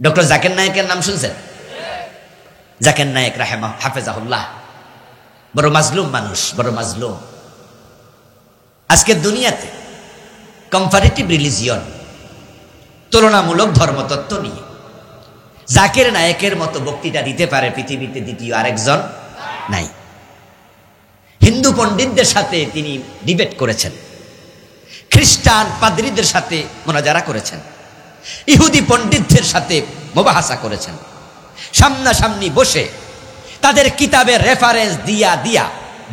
Doctor Zakir নায়েকের নাম শুনছেন? জাকির নায়েক হাফেজাহুল্লাহ বড় মাজলুম মানুষ, বড় মাজলুম। আজকের দুনিয়াতে কম্পারেটিভ রিলিজিয়ন, তুলনামূলক ধর্মতত্ত্ব নিয়ে জাকির নায়েকের মতো বক্তৃতা দিতে পারে পৃথিবীতে দ্বিতীয় আরেকজন নাই। হিন্দু পণ্ডিতদের সাথে তিনি ডিবেট করেছেন, খ্রিস্টান পাদ্রীদের সাথে মোনাজারা করেছেন, ইহুদি পণ্ডিতদের সাথে মুবাহাসা করেছেন, সামনাসামনি বসে তাদের কিতাবের রেফারেন্স দিয়া দিয়া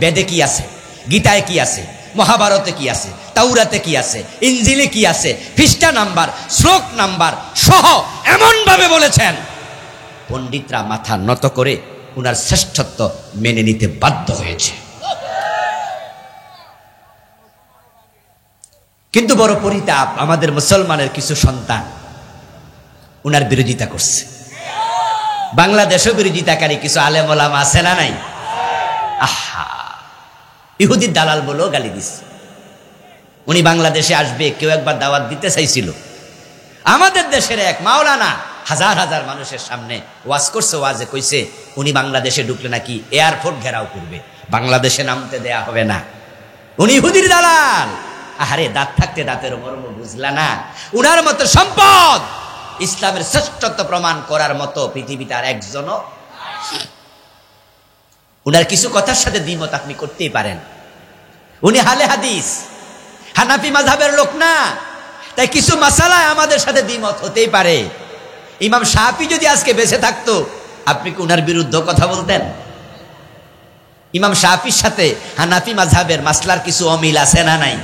বেদে কি আছে, গীতায় কি আছে, মহাভারতে কি আছে, তাওরাতে কি আছে, ইনজিলে কি আছে, পৃষ্ঠা নাম্বার শ্লোক নাম্বার সহ এমন ভাবে বলেছেন পণ্ডিতরা মাথা নত করে উনার শ্রেষ্ঠত্ব মেনে নিতে বাধ্য হয়েছে। কিন্তু বড় পরিতাপ, আমাদের মুসলমানের কিছু সন্তান উনার বিরোধিতা করছে। বাংলাদেশও বিরোধিতাকারী কিছু আলেম ওলামা আছে না নাই? আহা, ইহুদির দালাল বলেও গালি দিচ্ছে। উনি বাংলাদেশে আসবে, কেউ একবার দাওয়াত দিতে চাইছিল। আমাদের দেশের এক মাওলানা হাজার হাজার মানুষের সামনে ওয়াজ করছে, ওয়াজে কইছে উনি বাংলাদেশে ঢুকলে নাকি এয়ারপোর্ট ঘেরাও করবে, বাংলাদেশে নামতে দেয়া হবে না। উনি ইহুদির দালাল। আহারে, দাঁত থাকতে দাঁতের মর্ম বুঝলা না? উনার মতো সম্পদ, ইসলামের শ্রেষ্ঠত্ব প্রমাণ করার মতো পৃথিবীতে আর একজনও। উনার কিছু কথার সাথে দ্বিমত আপনি করতেই পারেন। উনি হালে হাদিস, হানাফি মাযহাবের লোক না, তাই কিছু মাসালায় আমাদের সাথে দ্বিমত হতেই পারে। ইমাম শাফি যদি আজকে বেঁচে থাকতো, আপনি কি উনার বিরুদ্ধে কথা বলতেন? ইমাম শাফির সাথে হানাফি মাযহাবের মাসলার কিছু অমিল আছে না নাই?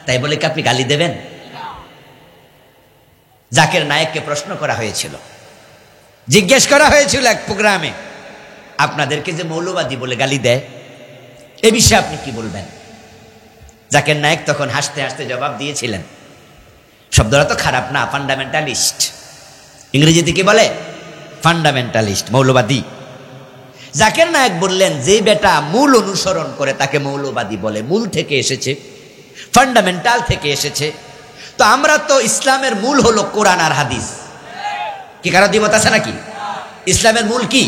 তাই বলে কি আপনি গালি দেবেন? জাকির নায়েককে প্রশ্ন করা হয়েছিল, জিজ্ঞেস করা হয়েছিল এক প্রোগ্রামে, আপনাদেরকে যে মৌলবাদী বলে গালি দেয়, এ বিষয়ে আপনি কি বলবেন? জাকির নায়েক তখন হাসতে হাসতে জবাব দিয়েছিলেন, শব্দটা তো খারাপ না, ফান্ডামেন্টালিস্ট। ইংরেজিতে কি বলে? ফান্ডামেন্টালিস্ট, মৌলবাদী। জাকির নায়েক বললেন, যে বেটা মূল অনুসরণ করে তাকে মৌলবাদী বলে। মূল থেকে এসেছে, ফান্ডামেন্টাল থেকে এসেছে। তো আমরা তো ইসলামের মূল হলো কোরআন আর হাদিস। কি কারো দ্বিমত আছে নাকি? ইসলামের মূল কি?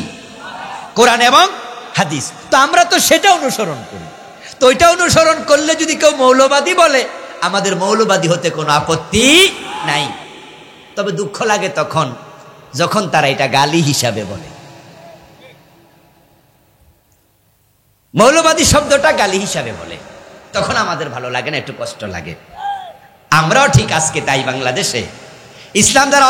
কোরআন এবং হাদিস। তো আমরা তো সেটা অনুসরণ করি। তো ওইটা অনুসরণ করলে যদি কেউ মৌলবাদী বলে, আমাদের মৌলবাদী হতে কোনো আপত্তি নাই। তবে দুঃখ লাগে তখন যখন তারা এটা গালি হিসাবে বলে। মৌলবাদী শব্দটা গালি হিসাবে বলে, তখন আমাদের ভালো লাগে না, একটু কষ্ট লাগে। আমরাও ঠিক আজকে তাই বাংলাদেশে ইসলাম দ্বারা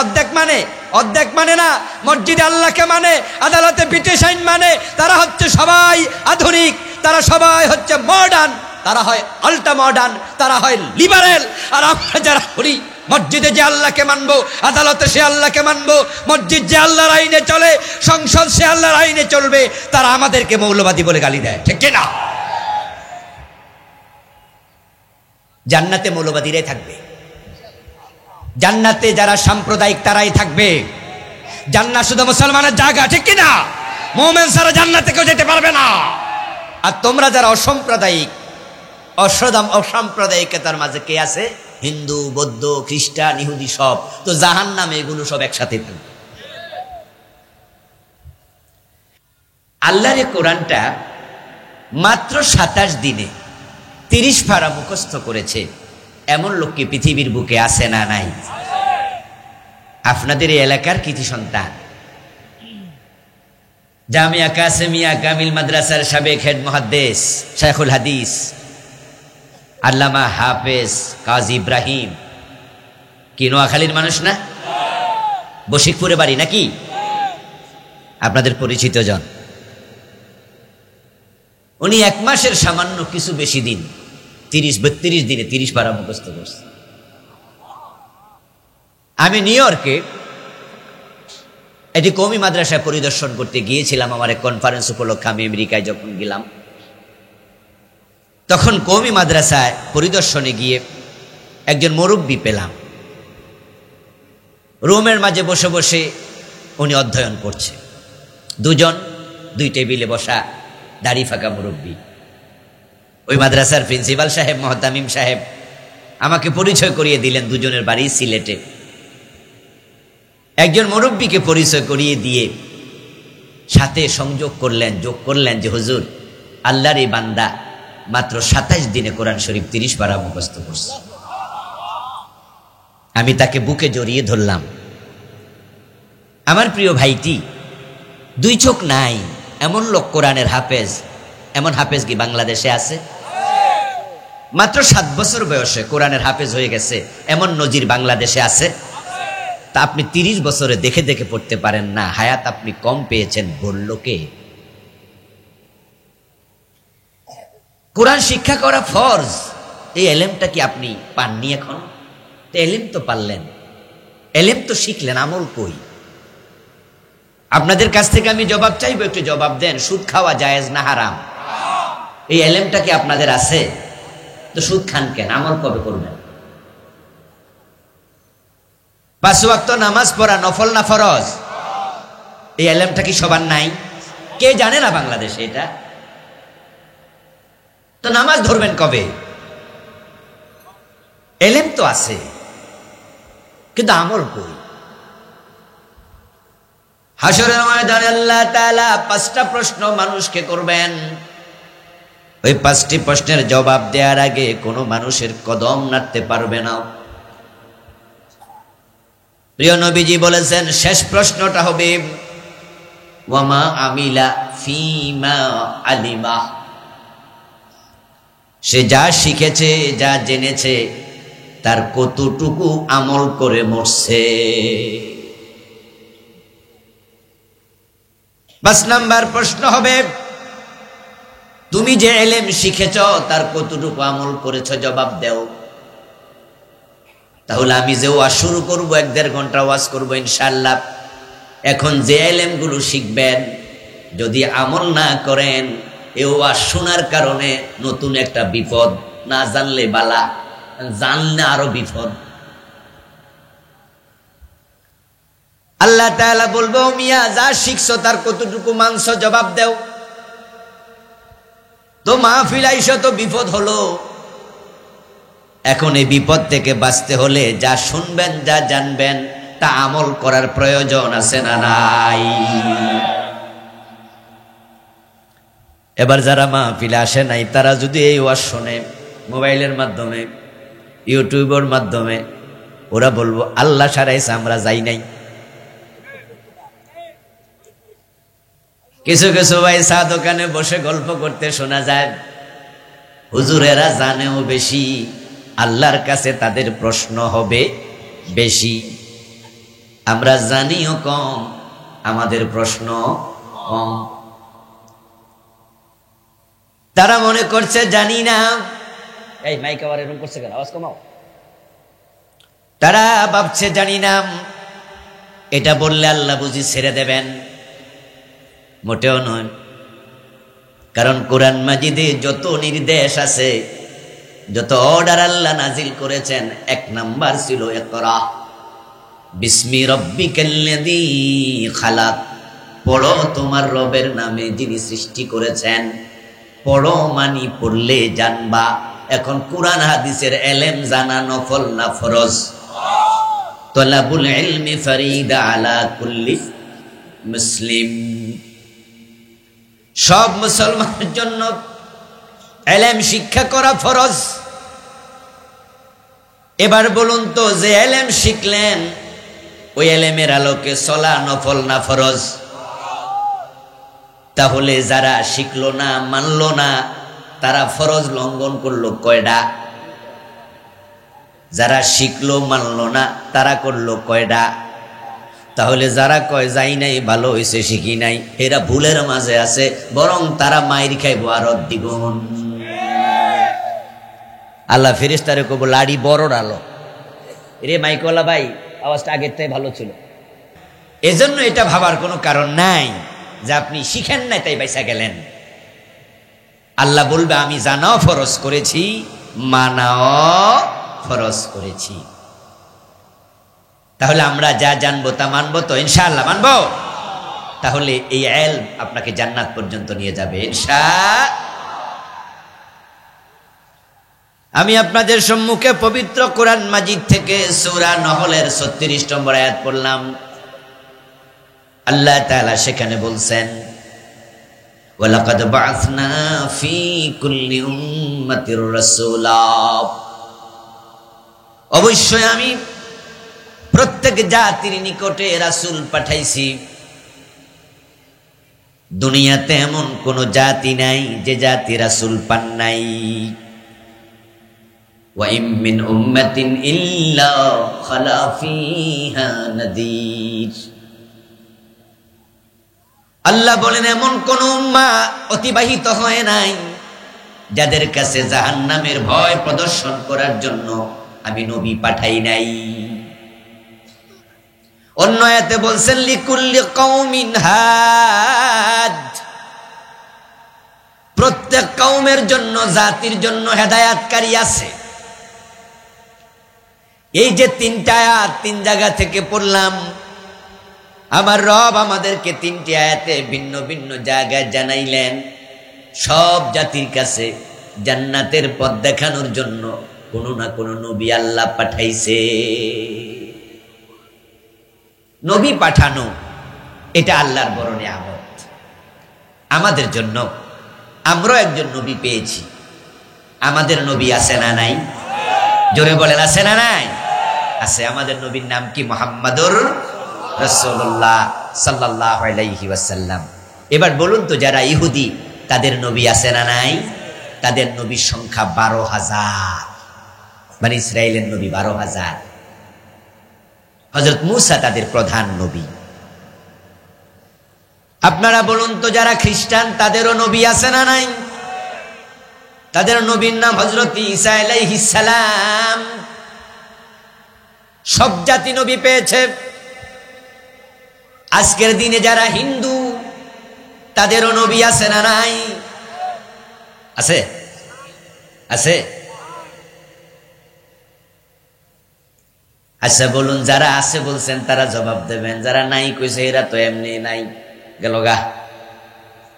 অর্ধেক মানে না, মসজিদে আল্লাহকে মানে, আদালতে ব্রিটিশ আইন মানে। তারা হচ্ছে সবাই আধুনিক, তারা সবাই হচ্ছে মডার্ন, তারা হয় আল্ট্রা মডার্ন, তারা হয় লিবারেল। আর আমরা যারা করি মসজিদে যে আল্লাহকে মানবো, আদালতে সে আল্লাহকে মানবো, মসজিদ যে আল্লাহর আইনে চলে, সংসদ সে আল্লাহর আইনে চলবে, তারা আমাদেরকে মৌলবাদী বলে গালি দেয়, ঠিক না? জান্নাতে মৌলবাদীরাই থাকবে, জান্নাতে যারা সাম্প্রদায়িক তারাই থাকবে। জান্নাত শুধু মুসলমানের জায়গা, ঠিক কিনা? মুমিন ছাড়া জান্নাতে কেউ যেতে পারবে না। আর তোমরা যারা অসাম্প্রদায়িক, অসাম্প্রদায়িকতার মাঝে কে আছে? হিন্দু, বৌদ্ধ, খ্রিস্টান, ইহুদি, সব তো জাহান্নামে, এগুলো সব একসাথে থাকবে। আল্লাহর কোরআনটা মাত্র 27 দিনে 30 পারা মুখস্থ করেছে এমন লোক কি পৃথিবীর বুকে আছে না নাই? আপনাদের এই এলাকার কৃতি সন্তান, জামিয়া কাসেমিয়া কামিল মাদ্রাসার সাবেক হেড মুহাদ্দিস শাইখুল হাদিস আল্লামা হাফেজ কাজী ইব্রাহিম, কি নোয়াখালীর মানুষ না? বশিকপুরে বাড়ি নাকি? আপনাদের পরিচিত জন। উনি 1 মাসের সামান্য কিছু বেশি দিন, 30-32 দিনে 30 পারা মুখস্থ করছে। আমি নিউ ইয়র্কে এটি কওমি মাদ্রাসায় পরিদর্শন করতে গিয়েছিলাম। আমার এক কনফারেন্স উপলক্ষে আমি আমেরিকায় যখন গেলাম, তখন কওমি মাদ্রাসায় পরিদর্শনে গিয়ে একজন মুরব্বী পেলাম। রুমের মাঝে বসে বসে উনি অধ্যয়ন করছে। 2 টেবিলে বসা, দাড়ি ফাঁকা মুরব্বী। ওই মাদ্রাসার প্রিন্সিপাল সাহেব, মোহতামিম সাহেব আমাকে পরিচয় করিয়ে দিলেন, দুজনের বাড়ি সিলেটে। একজন মুরব্বীকে পরিচয় করিয়ে দিয়ে সাথে সংযোগ করলেন, যোগ করলেন যে হুজুর, আল্লাহর এই বান্দা মাত্র 27 দিনে কোরআন শরীফ 30 পারা মুখস্থ করছে। আমি তাকে বুকে জড়িয়ে ধরলাম। আমার প্রিয় ভাইটি, 2 চোখ নাই এমন লোক কোরআনের হাফেজ, এমন হাফেজ কি বাংলাদেশে আছে? মাত্র 7 বছর বয়সে কোরআনের হাফেজ হয়ে গেছে এমন নজির বাংলাদেশে আছে? তা আপনি 30 বছরে দেখে দেখে পড়তে পারেন না, হায়াত আপনি কম পেয়েছেন, বলল কে? কোরআন শিক্ষা করা ফরজ, এই এলেমটা কি আপনি পাননি এখন? এলেম তো পারলেন, এলেম তো শিখলেন, আমল কই? আপনাদের কাছ থেকে আমি জবাব চাইবো, একটু জবাব দেন। সুদ খাওয়া জায়েজ না হারাম? এই এলেমটা কি আপনাদের আছে? তো সুদ খান কেন? আমল কবে করবেন? 5 ওয়াক্ত নামাজ পড়া নফল না ফরজ? এই এলেমটা কি সবার নাই? কে জানে না বাংলাদেশে এটা? তো নামাজ ধরবেন কবে? এলেম তো আছে, কিন্তু আমল কই? হাশরের ময়দানে আল্লাহ তাআলা 5টা প্রশ্ন মানুষকে করবেন। ওই 5টি প্রশ্নের জবাব দেওয়ার আগে কোনো মানুষের কদম নাড়তে পারবে না। প্রিয় নবীজি বলেছেন, শেষ প্রশ্নটা হবে ওয়ামা আমিলা ফিমা আলিমা। সে যা শিখেছে, যা জেনেছে, তার কতটুকু আমল করে মরছে। 5 নাম্বার প্রশ্ন হবে, তুমি যে ইলম শিখেছ তার কতটুকু আমল করেছ, জবাব দাও। তাহলে আমি যে ওয়াজ শুরু করব, 1-1.5 ঘন্টা ওয়াজ করব ইনশাআল্লাহ, এখন যে ইলমগুলো শিখবেন যদি আমল না করেন, এই ওয়াজ শোনার কারণে নতুন একটা বিপদ, না জানলে বালা, জানলে আরো বিপদ। আল্লাহ তাআলা বলবো, মিয়া যা শিখছো তার কতটুকু মানছো, জবাব দাও। তো মাহফিল আইসা তো বিপদ হলো, এখন এই বিপদ থেকে বাঁচতে হলে যা শুনবেন, যা জানবেন, তা আমল করার প্রয়োজন আছে না নাই? এবার যারা মাহফিলে আসে নাই, তারা যদি এই ওয়াজ শোনে মোবাইলের মাধ্যমে, ইউটিউবের মাধ্যমে, ওরা বলবো আল্লাহ সারাইছে, আমরা যাই নাই। কিছু কিছু ভাই চা দোকানে বসে গল্প করতে শোনা যায়, হুজুরেরা জানেও বেশি, আল্লাহর কাছে তাদের প্রশ্ন হবে বেশি। আমরা জানিও কম, আমাদের প্রশ্ন কম। তারা মনে করছে জানি না। এই মাইক আবার এরকম করছে কেন? আওয়াজ কমাও। তারা ভাবছে জানি না, এটা বললে আল্লাহ বুঝি ছেড়ে দেবেন। মোটেও নয়, কারণ কোরআন মাজিদে যত নির্দেশ আছে, যত অর্ডার আল্লাহ নাজিল করেছেন, 1 নাম্বার ছিল ইকরা বিসমি রাব্বিকাল্লাযী খালাক। পড়ো তোমার রবের নামে যিনি সৃষ্টি করেছেন। পড়ো মানি পড়লে জানবা। এখন কোরআন হাদিসের ইলম জানা নফল না ফরজ? তলাবুল ইলমি ফরিদা আলা কুল্লি মুসলিম। সব মুসলমানের জন্য ইলম শিক্ষা করা ফরজ। এবার বলুন তো, যে ইলম শিখলেন ওই ইলমের আলোকে চলা নফল না ফরজ? তাহলে যারা শিখলো না, মানলো না, তারা ফরজ লঙ্ঘন করলো কয়টা? যারা শিখলো মানলো না, তারা করলো কয়টা? তাহলে যারা কয় যাই নাই, ভালো হয়েছে শিখি নাই, এরা ভুলের মাঝে আছে, বরং তারা মাইর খাইবো আরো দ্বিগুণ। আল্লাহ ফেরেশতারে কব, লাড়ি বড় ডালো রে মাইকওয়ালা ভাই, আওয়াজটা আগের থেকে ভালো ছিল। এজন্য এটা ভাবার কোনো কারণ নাই যে আপনি শিখেন নাই তাই বাইসা গেলেন। আল্লাহ বলবে আমি জানাও ফরজ করেছি, মানাও ফরজ করেছি। তাহলে আমরা যা জানবো তা মানবো তো? ইনশাআল্লাহ মানবো। তাহলে এই ইলম আপনাকে জান্নাত পর্যন্ত নিয়ে যাবে ইনশাআল্লাহ। আমি আপনাদের সম্মুখে পবিত্র কোরআন মাজিদ থেকে সূরা নহলের 36 নম্বর আয়াত পড়লাম। আল্লাহ তাআলা সেখানে বলছেন, ওয়ালাকাদ বা'আসনা ফি কুল্লি উম্মাতির রাসূলা, অবশ্যই আমি প্রত্যেক জাতির নিকটে রাসূল পাঠাইছি। দুনিয়াতে এমন কোন জাতি নাই যে জাতি রাসূল পান নাই। ওয়া ইম মিন উম্মাতিন ইল্লা খালা ফিহা নাযীর। আল্লাহ বলেন এমন কোন উম্মাহ অতিবাহিত হয় নাই যাদের কাছে জাহান্নামের ভয় প্রদর্শন করার জন্য আমি নবী পাঠাই নাই। অন্য আয়াতে বলছেন লিকুল্লি কওমিন হাদ, প্রত্যেক কওমের জন্য, জাতির জন্য হেদায়েতকারী আছে। এই যে তিনটা আয়াত তিন জায়গা থেকে পড়লাম, আমার রব আমাদেরকে তিনটি আয়াতে ভিন্ন ভিন্ন জায়গায় জানাইলেন সব জাতির কাছে জান্নাতের পথ দেখানোর জন্য কোনো না কোনো নবী আল্লাহ পাঠাইছে। নবী পাঠানো এটা আল্লাহর বড় নিয়ামত আমাদের জন্য। আমরাও একজন নবী পেয়েছি। আমাদের নবী আছে না নাই? জোরে বলেন আছে না নাই? আছে। আমাদের নবীর নাম কি? মুহাম্মাদুর রাসূলুল্লাহ সাল্লাল্লাহু আলাইহি ওয়াসাল্লাম। এবার বলুন তো, যারা ইহুদি তাদের নবী আছে না নাই? তাদের নবীর সংখ্যা 12,000। বনি ইসরাইলের নবী 12,000। হযরত মূসা তাদের প্রধান নবী। আপনারা বলুন তো, যারা খ্রিস্টান তাদেরও নবী আছে না নাই? তাদের নবীর নাম হযরত ঈসা আলাইহিস সালাম। সব জাতি নবী পেয়েছে। আজকের দিনে যারা হিন্দু তাদেরও নবী আছে না নাই? আছে, আছে। আচ্ছা বলুন, যারা আছে বলছেন তারা জবাব দেবেন, যারা নাই কইছে এরা তো এমনি নাই, গেল গা।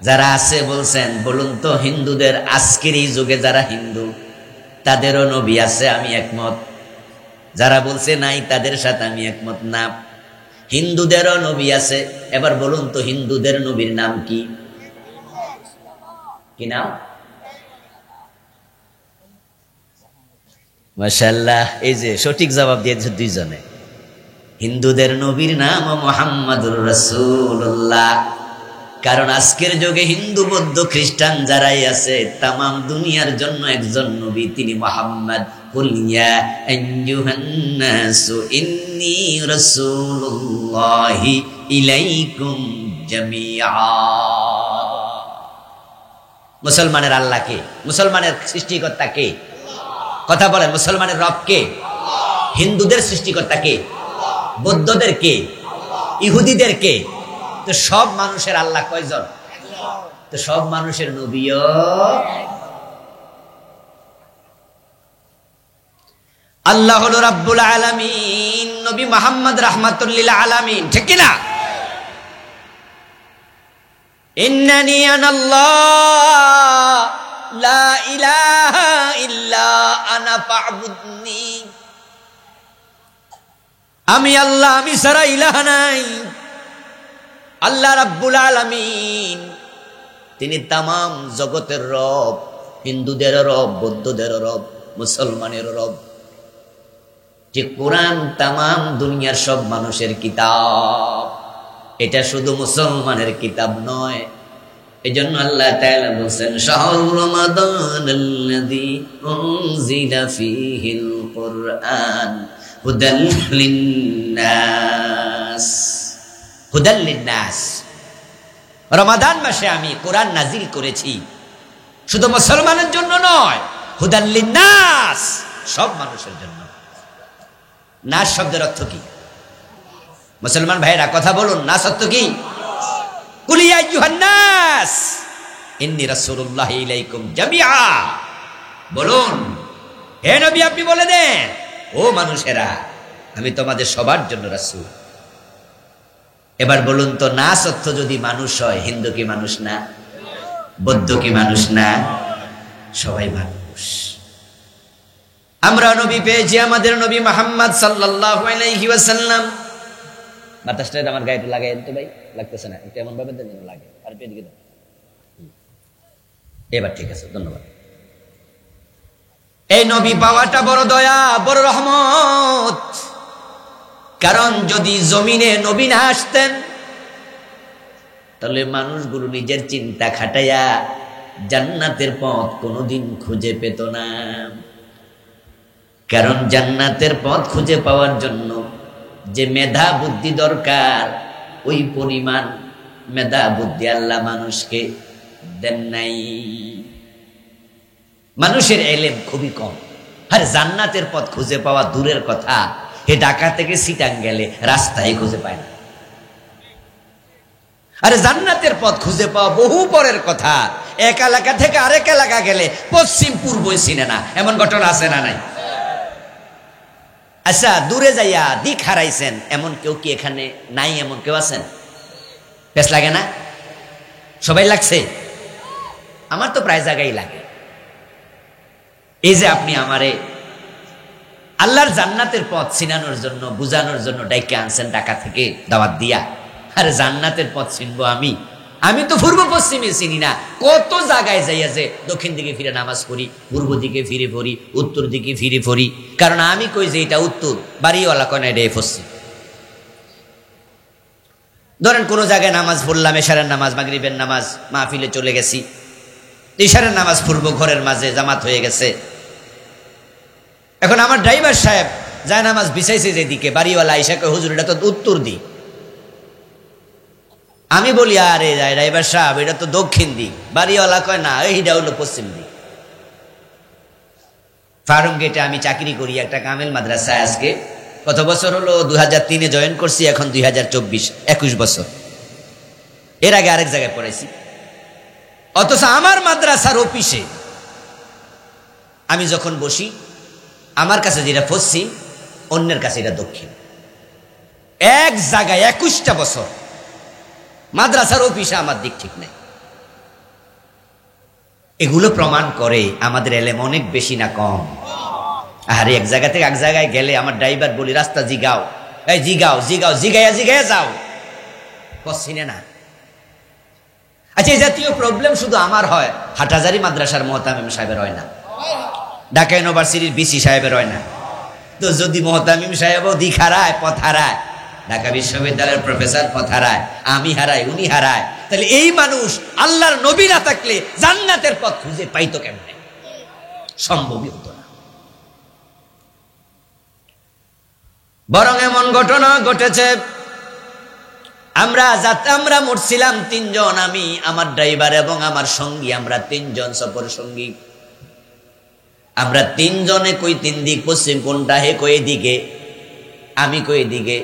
যারা আছে বলছেন বলুন তো, হিন্দুদের আজকের এই যুগে যারা হিন্দু তাদেরও নবী আছে? আমি একমত। যারা বলছে নাই তাদের সাথে আমি একমত না। হিন্দুদেরও নবী আছে। এবার বলুন তো, হিন্দুদের নবীর নাম কি? কি নাম? মাশাআল্লাহ, এই যে সঠিক জবাব দিয়েছে দুইজনে। হিন্দুদের নবীর নাম মুহাম্মাদুর রাসূলুল্লাহ। কারণ আজকের যুগে হিন্দু, বৌদ্ধ, খ্রিস্টান যারাই আছে তামাম দুনিয়ার জন্য একজন নবী, তিনি মুহাম্মদ। কুল ইয়া আইয়ুহান নাসু ইন্নী রাসূলুল্লাহি ইলাইকুম জামিআ। মুসলমানের আল্লাহ কে? মুসলমানের সৃষ্টিকর্তা কে? কথা বলেন, মুসলমানের রব কে? হিন্দুদের সৃষ্টিকর্তা কে? বৌদ্ধদের কে? ইহুদিদের কে? তো সব মানুষের আল্লাহ কয়জন? তো সব মানুষের নবীও। আল্লাহ হলো রাব্বুল আলামিন, নবী মুহাম্মদ রাহমাতুল লিল আলামিন, ঠিক কি না? ইন্নানি আনাল্লাহ লা ইলাহা ইল্লা আনা ফা'বুদনি। আমি আল্লাহ, আমি ছাড়া ইলাহ নাই। আল্লাহ রাব্বুল আলামিন তিনি তামাম জগতের রব, হিন্দুদের রব, বৌদ্ধদের রব, মুসলমানের রব। যে কোরআন তামাম দুনিয়ার সব মানুষের কিতাব, এটা শুধু মুসলমানের কিতাব নয়। এজন্য আল্লাহ তাআলা বলেন, শাহরু রমাদানাল্লাযী উনজিলা ফীহিল কুরআন হুদাল লিন্নাস। হুদাল লিন্নাস, রমাদান মাসে আমি কোরআন নাজিল করেছি, শুধু মুসলমানের জন্য নয়, হুদাল লিন্নাস, সব মানুষের জন্য। নাস শব্দের অর্থ কি? মুসলমান ভাইরা কথা বলুন, নাস অর্থ কি? কুল ইয়া আইয়ুহান নাস ইন্নী রাসূলুল্লাহি ইলাইকুম জামিআ। বলুন, হে নবী আপনি বলে দেন, ও মানুষেরা, আমি তোমাদের সবার জন্য রাসূল। এবার বলুন তো, নাস অর্থ যদি মানুষ হয়, হিন্দু কি মানুষ না? বৌদ্ধ কি মানুষ না? সবাই মানুষ। আমরা নবী পেয়েছি, আমাদের নবী মুহাম্মদ সাল্লাল্লাহু আলাইহি ওয়াসাল্লাম। বাতাসটা আমার গায়ে একটু লাগাই তো ভাই, লাগতেছে না, একটু এমন ভাবে যেন লাগে। আর এদিকে দাও, এবার ঠিক আছে, ধন্যবাদ। এই নবী পাওয়াটা বড় দয়া, বড় রহমত। কারণ যদি জমিনে নবী না আসতেন তাহলে মানুষগুলো নিজের চিন্তা খাটাইয়া জান্নাতের পথ কোনোদিন খুঁজে পেত না। কারণ জান্নাতের পথ খুঁজে পাওয়ার জন্য যে মেধা বুদ্ধি দরকার, ওই পরিমাণ মেধা বুদ্ধি আল্লাহ মানুষকে দেন নাই। মানুষের এলেম খুবই কম। আর জান্নাতের পথ খুঁজে পাওয়া দূরের কথা, এ ঢাকা থেকে সিটাং গেলে রাস্তায় খুঁজে পায় না। আরে জান্নাতের পথ খুঁজে পাওয়া বহু পরের কথা। এক এলাকা থেকে আরেক এলাকা গেলে পশ্চিম পূর্বই চিনে না, এমন ঘটনা আছে না নাই? আচ্ছা, দূরে যাইয়া দিক হারাইছেন এমন কেউ কি এখানে নাই? এমন কেউ আছেন? বেশ লাগে না? সবাই লাগছে? আমার তো প্রায় জায়গায় লাগে। এই যে আপনি আমারে আল্লাহর জান্নাতের পথ চিনানোর জন্য, বুঝানোর জন্য ডাইকে আনছেন ঢাকা থেকে দাওয়াত দিয়া। আরে জান্নাতের পথ চিনবো আমি তো পূর্ব পশ্চিমে চিনি না। কত জায়গায় যাইয়া যে দক্ষিণ দিকে ফিরে নামাজ পড়ি, পূর্ব দিকে ফিরে পড়ি, উত্তর দিকে ফিরে পড়ি। কারণ আমি কই যে এটা উত্তর, বাড়িওয়ালা কয় না এটা পশ্চিম। ধরেন কোন জায়গায় নামাজ পড়লাম, এশারের নামাজ, মাগরিবের নামাজ, মাহফিলে চলে গেছি, এশারের নামাজ পূর্ব ঘরের মাঝে জামাত হয়ে গেছে। এখন আমার ড্রাইভার সাহেব যায় নামাজ বিছাইছে যেদিকে, বাড়িওয়ালা আইসা কয় হুজুর এটা তো উত্তর দিক। আমি বলি আরে ড্রাইভার সাহেব এটা তো দক্ষিণ দিক। বাড়িওয়ালা কয় না, এইটা হলো পশ্চিম দিক। ফার্ম গেটে আমি চাকরি করি একটা কামেল মাদ্রাসায়। আজকে কত বছর হলো? 2003-এ জয়েন করছি, এখন 2024, 21 বছর। এর আগে আরেক জায়গায় পড়াইছি। অথচ আমার মাদ্রাসার অফিসে আমি যখন বসি, আমার কাছে যেটা পশ্চিম, অন্যের কাছে এটা দক্ষিণ। এক জায়গায় 21টা বছর মাদ্রাসার অফিসে আমার দিক ঠিক নাই। এগুলো প্রমাণ করে আমাদের এলেম অনেক বেশি না কম। আর এক জায়গা থেকে এক জায়গায় গেলে আমার ড্রাইভার বলি রাস্তা জিগাও, এই জিগাও জিগাও, জিগাইয়া যাও, চিনে না। আচ্ছা, এই জাতীয় প্রবলেম শুধু আমার হয়? হাটহাজারী মাদ্রাসার মুহতামিম সাহেবের হয় না? ঢাকা ইউনিভার্সিটির বিসি সাহেবের হয় না? তো যদি মুহতামিম সাহেবও দিক হারায়, পথ হারায়, ঢাকা বিশ্ববিদ্যালয়ের প্রফেসর পথ হারায়, আমি হারাই, উনি হারায়, তাহলে এই মানুষ আল্লাহর নবী না থাকলে জান্নাতের পথ খুঁজে পাইতো কেমনে? সম্ভবই হতো না। বরং এমন ঘটনা ঘটেছে, আমরা মরছিলাম 3 জন, আমি, আমার ড্রাইভার এবং আমার সঙ্গী, আমরা 3 জন সফর সঙ্গী। আমরা 3 জনে কই 3 দিক, পশ্চিম কোনটা, হে কই দিকে, আমি কই দিকে,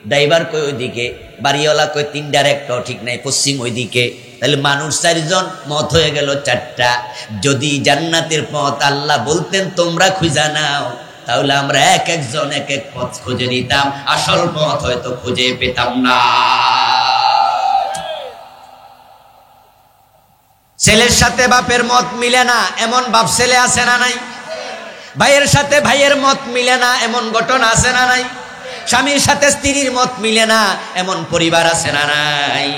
ড্রাইভার কই ওইদিকে, বাড়িওয়ালা কই 3টার একটাও ঠিক নাই, পশ্চিম ওইদিকে। তাহলে মানুষ 4 জন, মত হয়ে গেল 4টা। যদি জান্নাতের পথ আল্লাহ বলতেন তোমরা খুঁজে নাও, তাহলে আমরা এক একজন এক এক পথ খুঁজে নিতাম, আসল পথ হয়তো খুঁজে পেতাম না। ছেলের সাথে বাপের মত মিলে না, এমন বাপ ছেলে আছে না নাই? ভাইয়ের সাথে ভাইয়ের মত মিলে না, এমন ঘটনা আছে না নাই? স্বামীর সাথে স্ত্রীর মত মিলে না, এমন পরিবার আছে না নাই?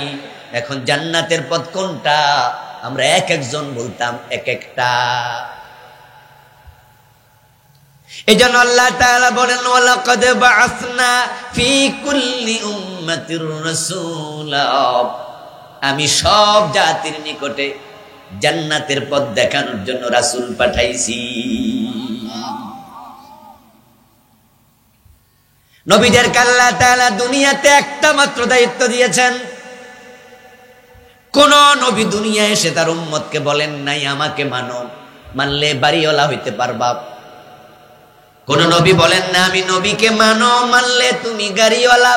এখন জান্নাতের পথ কোনটা? আমরা এক একজন বলতাম এক একটা। এজন্য আল্লাহ তাআলা বলেন, ওয়ালাকাদ বাআসনা ফি কুল্লি উম্মাতির রাসূলা, আমি সব জাতির নিকটে জান্নাতের পথ দেখানোর জন্য রাসূল পাঠাইছি। নবীদেরকে আল্লাহ তাআলা দুনিয়াতে একটা মাত্র দায়িত্ব দিয়েছেন। কোন নবী দুনিয়ায় এসে তার উম্মতকে বলেন নাই আমাকে মানো, মানলে বাড়িওয়ালা হইতে পারবা। কোন নবী বলেন না আমি নবীকে মানো, মানলে তুমি গাড়িওয়ালা,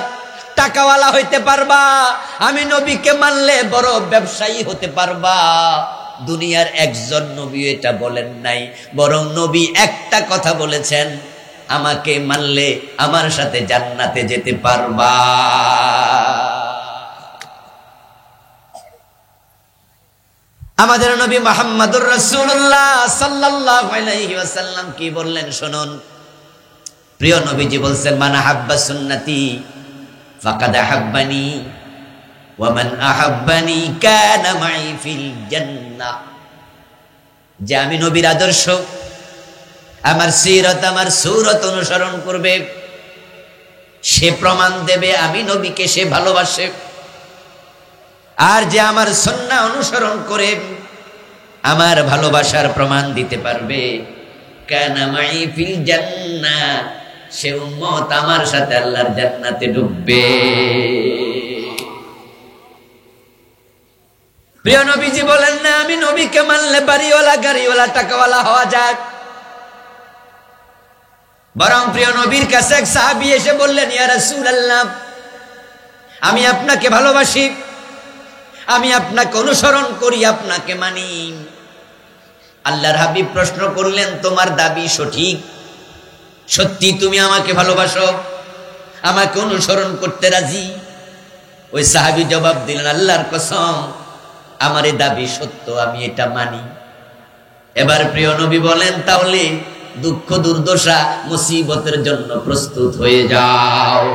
টাকাওয়ালা হইতে পারবা। আমি নবীকে মানলে বড় ব্যবসায়ী হতে পারবা। দুনিয়ার একজন নবী এটা বলেন নাই, বরং নবী একটা কথা বলেছেন, আমাকে মানলে আমার সাথে জান্নাতে যেতে পারবা। আমাদের নবী মুহাম্মদুর রাসূলুল্লাহ সাল্লাল্লাহু আলাইহি ওয়াসাল্লাম কি বললেন শুনুন। প্রিয় নবীজি বলছেন, মান হাব্বা সুন্নতি, ফাকাদ আহাব্বানি ওয়া মান আহাব্বানি কানা মাই ফিল জান্নাহ। যে আমি নবীর আদর্শ, আমার সিরাত, আমার সূরত অনুসরণ করবে, সে প্রমাণ দেবে আমি নবীকে সে ভালোবাসে। আর যে আমার সুন্নাহ অনুসরণ করে আমার ভালোবাসার প্রমাণ দিতে পারবে, কানা মাই ফিল জান্নাহ, সে উম্মত আমার সাথে আল্লাহর জান্নাতে ঢুকবে। প্রিয় নবীজি বলেন না আমি নবীকে মানলে বাড়িওয়ালা গাড়িওয়ালা টাকাওয়ালা হওয়া যায়, বরং প্রিয় নবীর কাছে এক সাহাবী এসে বললেন, ইয়া রাসূলুল্লাহ, আমি আপনাকে ভালোবাসি, আমি আপনাকে অনুসরণ করি, আপনাকে মানি। আল্লাহর হাবিব প্রশ্ন করলেন, তোমার দাবি সঠিক? সত্যি তুমি আমাকে ভালোবাসো, আমাকে অনুসরণ করতে রাজি? ওই সাহাবী জবাব দিলেন, আল্লাহর কসম, আমার এই দাবি সত্য, আমি এটা মানি। এবার প্রিয় নবী বলেন, তাহলে দুঃখ দুর্দশা মুসিবতের জন্য প্রস্তুত হয়ে যাও।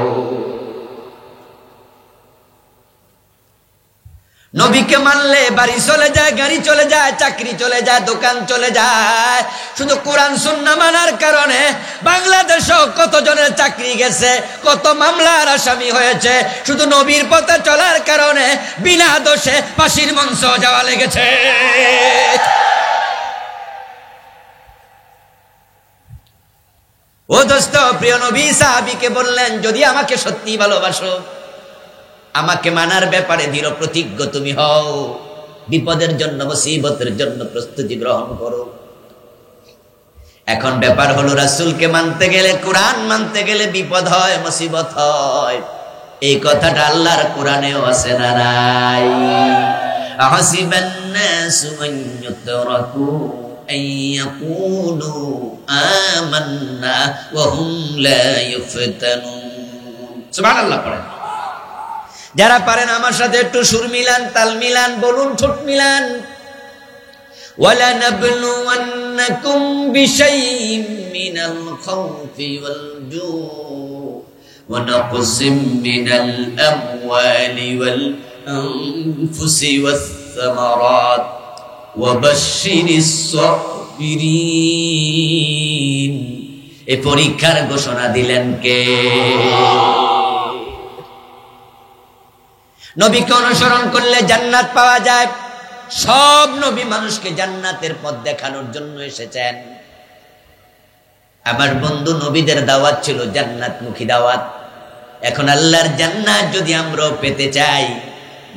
নবীকে মানলে বাড়ি চলে যায়, গাড়ি চলে যায়, চাকরি চলে যায়, দোকান চলে যায়। শুধু কোরআন সুন্নাহ মানার কারণে বাংলাদেশে কত জনের চাকরি গেছে, কত মামলার আসামি হয়েছে, শুধু নবীর পথে চলার কারণে বিনা দোষে ফাঁসির মঞ্চ যাওয়া লেগেছে। ও দোস্ত, প্রিয় নবী সাহাবীকে বললেন, যদি আমাকে সত্যি ভালোবাসো, আমাকে মানার ব্যাপারে দৃঢ় প্রতিজ্ঞ তুমি হও, বিপদের জন্য মুসিবতের জন্য প্রস্তুতি গ্রহণ করো। এখন ব্যাপার হলো, রাসূলকে মানতে গেলে, কোরআন মানতে গেলে বিপদ হয়, মুসিবত হয়। এই কথাটা আল্লাহর কোরআনেও আছে না নাই? আহাসিবান নাসু আন ইউতরাকু আন ইয়াকুলু আমান্না ওয়া হুম লা ইফতানুন। সুবহানাল্লাহ পড়েন। যারা পারেন আমার সাথে একটু সুর মিলান, তাল মিলান, বলুন ঠোঁট মিলান। ওয়ালা নাবলুওয়ান্নাকুম বিশাইইম মিনাল খাউফি ওয়াল জু' ওয়া নাকসিম মিনাল আমওয়ালি ওয়াল আনফুসি ওয়াস সামারাত ওয়া বাশশিরিস সাবিরিন। এই পরীক্ষার ঘোষণা দিলেন কে? নবীকে অনুসরণ করলে জান্নাত পাওয়া যায়। সব নবী মানুষকে জান্নাতের পথ দেখানোর জন্য এসেছেন। আমার বন্ধু, নবীদের দাওয়াত ছিল জান্নাতমুখী দাওয়াত। এখন আল্লাহর জান্নাত যদি আমরা পেতে চাই,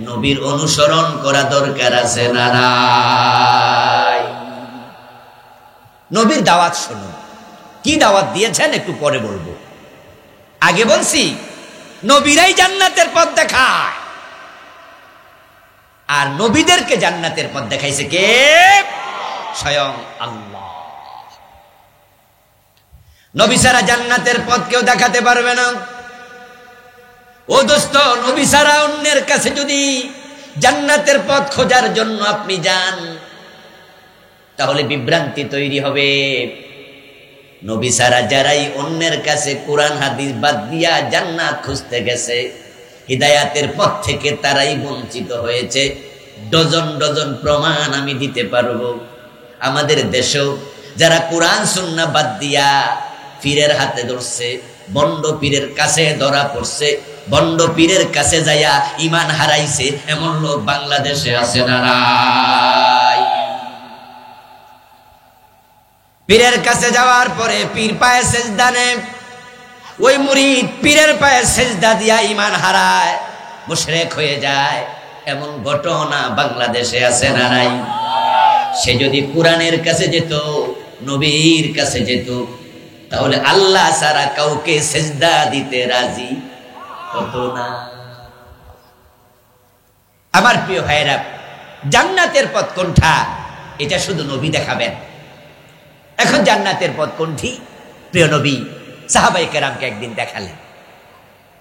নবীর অনুসরণ করা দরকার আছে না নাই? নবীর দাওয়াত শুনুন, কি দাওয়াত দিয়েছেন একটু পরে বলবো। আগে বলছি নবীরাই জান্নাতের পথ দেখায়, আর নবীদেরকে জান্নাতের পথ দেখাইছে কে? স্বয়ং আল্লাহ। নবী ছাড়া জান্নাতের পথ কেউ দেখাতে পারবে না। ও দোস্ত, নবী ছাড়া অন্যের কাছে যদি জান্নাতের পথ খোঁজার জন্য আপনি যান, তাহলে বিভ্রান্তি তৈরি হবে। নবী ছাড়া যারাই অন্যের কাছে কোরআন হাদিস বাদ দিয়া জান্নাত খুঁজতে গেছে, হিদায়াতের পথ থেকে তারাই বঞ্চিত হয়েছে। ডজন ডজন প্রমাণ আমি দিতে পারবো। আমাদের দেশেও যারা কোরআন সুন্নাহ বাদ দিয়া পীরের হাতে ধরছে, বন্ড পীরের কাছে ধরা পড়ছে, বন্ড পীরের কাছে যাইয়া ঈমান হারাইছে, এমন লোক বাংলাদেশে আছে না নাই? পীরের কাছে যাওয়ার পরে পীর পায়ে সেজদা নেয়, ওই মুরিদ পীরের পায়ে সেজদা দিয়া ঈমান হারায়, মুশরিক হয়ে যায়। এমন ঘটনা বাংলাদেশে আছে না নাই? সে যদি কোরআনের কাছে যেত, নবীর কাছে যেত, তাহলে আল্লাহ ছাড়া কাউকে সেজদা দিতে রাজি হতো না। আমার প্রিয় ভাইরা, জান্নাতের পথ কোনটা এটা শুধু নবী দেখাবেন। এখন জান্নাতের পথ কোনটি? প্রিয় নবী সাহাবায়ে কেরামকে একদিন দেখালেন।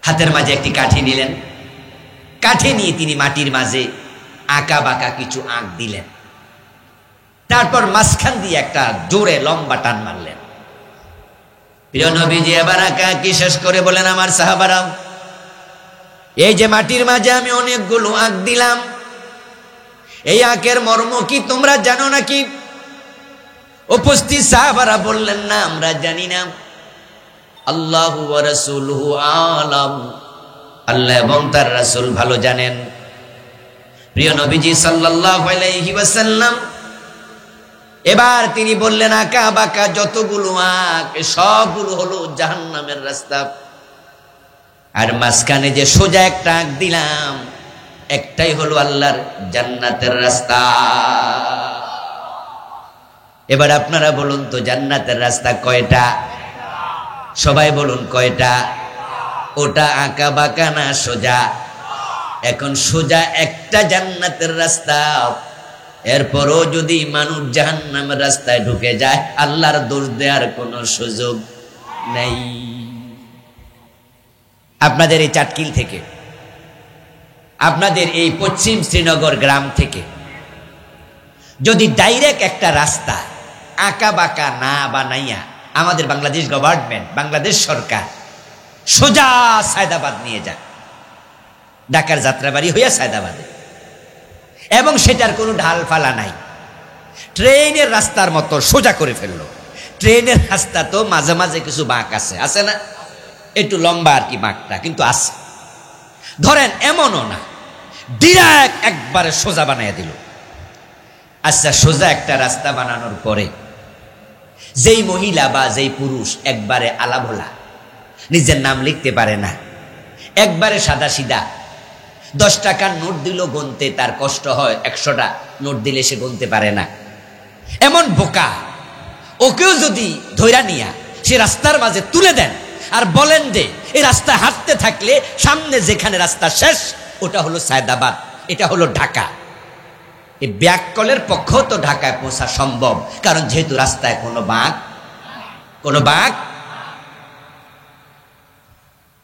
হাতের মাঝে একটি কাঠি নিলেন, কাঠি নিয়ে তিনি মাটির মাঝে আঁকা বাঁকা কিছু আঁক দিলেন। তারপর মাঝখান দিয়ে একটা জোরে লম্বা টান মারলেন। প্রিয় নবীজি এবার আঁকা কি শেষ করে বলেন, আমার সাহাবারাও এই যে মাটির মাঝে আমি অনেকগুলো আঁক দিলাম, এই আঁকের মর্ম কি তোমরা জানো নাকি? উপস্থিত সাহাবারা বললেন, না, আমরা জানি না। আল্লাহু ওয়া রাসূলুহু আলাম, আল্লাহ এবং তার রাসূল ভালো জানেন। প্রিয় নবীজি সাল্লাল্লাহু আলাইহি ওয়াসাল্লাম এবার তিনি বললেন, আঁকা বাঁকা যতগুলো আঁক সবগুলো হলো জাহান্নামের রাস্তা, আর মাঝখানে যে সোজা একটা আঁক দিলাম একটাই হলো আল্লাহর জান্নাতের রাস্তা। এবার আপনারা বলুন তো, জান্নাতের রাস্তা কয়টা? সবাই বলুন কয়টা? ওটা আঁকা বাঁকা না সোজা? এখন সোজা একটা জান্নাতের রাস্তা, এরপরও যদি মানুষ জাহান্নামের রাস্তায় ঢুকে যায়, আল্লাহর দোষ দেওয়ার কোনো সুযোগ নেই। আপনাদের এই চাটকিল থেকে, আপনাদের এই পশ্চিম শ্রীনগর গ্রাম থেকে যদি ডাইরেক্ট একটা রাস্তা আঁকা বাঁকা না বানাইয়া আমাদের বাংলাদেশ গভর্নমেন্ট, বাংলাদেশ সরকার সোজা সায়দাবাদ নিয়ে যায়, ঢাকার যাত্রাবাড়ি হইয়া সায়দাবাদে, এবং সেটার কোনো ঢাল ফালা নাই, ট্রেনের রাস্তার মতো সোজা করে ফেললো। ট্রেনের রাস্তা তো মাঝে মাঝে কিছু বাঁক আছে, আছে না? একটু লম্বা আর কি বাঁকটা, কিন্তু আছে। ধরেন এমনও না, ডিরেক্ট একবারে সোজা বানাইয়া দিল। আচ্ছা, সোজা একটা রাস্তা বানানোর পরে যেই মহিলা বা যেই পুরুষ একবারে আলাভোলা, নিজের নাম লিখতে পারে না, একবারে সাদা সিধা, 10 টাকার নোট দিল গুনতে তার কষ্ট হয়, 100টা নোট দিলে সে গুনতে পারে না, এমন বোকা, ওকেও যদি ধৈরা নিয়া সে রাস্তার মাঝে তুলে দেন আর বলেন যে এই রাস্তায় হাঁটতে থাকলে সামনে যেখানে রাস্তা শেষ ওটা হলো সায়দাবাদ, এটা হলো ঢাকা, এই ব্যাককলের পক্ষ তো ঢাকায় পৌঁছা সম্ভব, কারণ যেহেতু রাস্তায় কোনো বাঁক।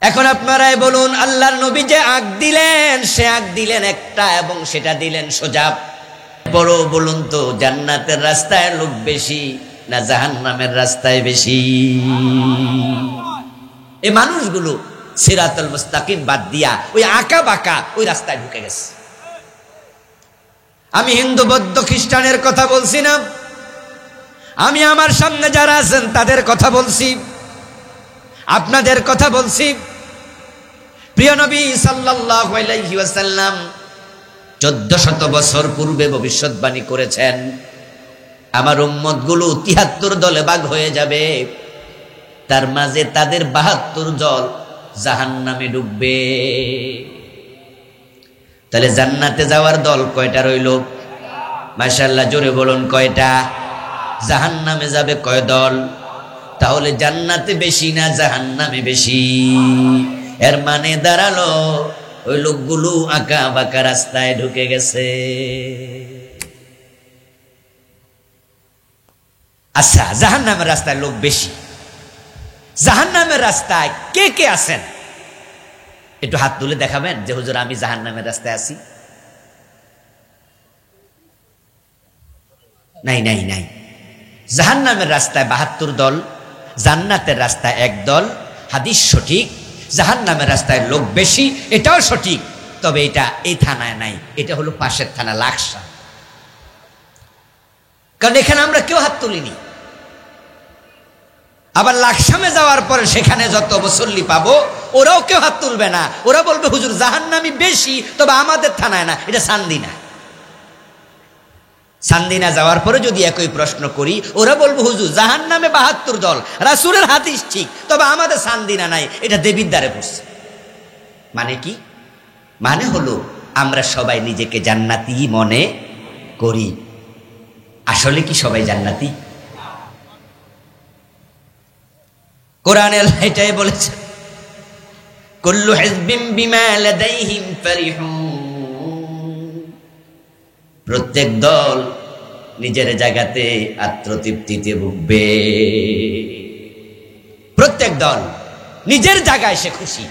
এখন আপনারাই বলুন, আল্লাহর নবী যে আঁক দিলেন, সে আঁক দিলেন একটা এবং সেটা দিলেন সোজা। বড় বলুন তো, জান্নাতের রাস্তায় লোক বেশি না জাহান্নামের রাস্তায় বেশি? এই মানুষগুলো সিরাতুল মুস্তাকিম বাদ দিয়া ওই আঁকা বাঁকা ওই রাস্তায় ঢুকে গেছে। আমি হিন্দু বৌদ্ধ খ্রিস্টানের কথা বলছি না, আমি আমার সামনে যারা আছেন তাদের কথা বলছি, আপনাদের কথা বলছি। প্রিয় নবী সাল্লাল্লাহু আলাইহি ওয়াসাল্লাম 1400 বছর পূর্বে ভবিষ্যৎবাণী করেছেন, আমার উম্মতগুলো 73 দলে ভাগ হয়ে যাবে, তার মাঝে তাদের 72 দল জাহান্নামে ডুববে। তাহলে জান্নাতে যাওয়ার দল কয়টা রইল? মাশাআল্লাহ, জোরে বলুন কয়টা? জাহান্নামে যাবে কয় দল? তাহলে জান্নাতে বেশি না জাহান্নামে বেশি? এর মানে দাঁড়ালো ওই লোকগুলো আঁকা বাঁকা রাস্তায় ঢুকে গেছে। আচ্ছা, জাহান্নামের রাস্তায় লোক বেশি, জাহান্নামের রাস্তায় কে কে আছেন একটু হাত তুলে দেখাবেন যে হুজুর আমি জাহান্নামের রাস্তায় আছি? নাই নাই নাই। জাহান্নামের রাস্তায় 72 দল, জান্নাতের রাস্তায় 1 দল। হাদিস সঠিক, জাহান্নামের রাস্তায় লোক বেশি, এটাও সঠিক, তবে এটা এই থানায় নাই, এটা হলো পাশের থানা লাকসা, কারণ এখানে আমরা কেউ হাত তুলিনি। আবার লাকসামে যাওয়ার পরে সেখানে যত মুসল্লি পাবো ওরাও কেউ হাত তুলবে না, ওরা বলবে হুজুর জাহান্নামী বেশি, তবে আমাদের থানায় না, এটা সান্দিনা। সান্দিনা যাওয়ার পরে যদি একই প্রশ্ন করি, ওরা বলবো হুজুর জাহান্নামে 72 দল, রাসূলের হাদিস ঠিক, তবে আমাদের সান্দিনা নাই, এটা দেবিদ্বারে পড়ছে। মানে কি? মানে হলো আমরা সবাই নিজেকে জান্নাতি মনে করি। আসলে কি সবাই জান্নাতি? কোরআনে এটাই বলেছে, কুল্লু হিজবিন বিমা লাদাইহিম ফারিহুন। প্রত্যেক দল নিজের জায়গাতে আত্মতৃপ্তিতে ভুগবে, প্রত্যেক দল নিজের জায়গায় সে খুশি।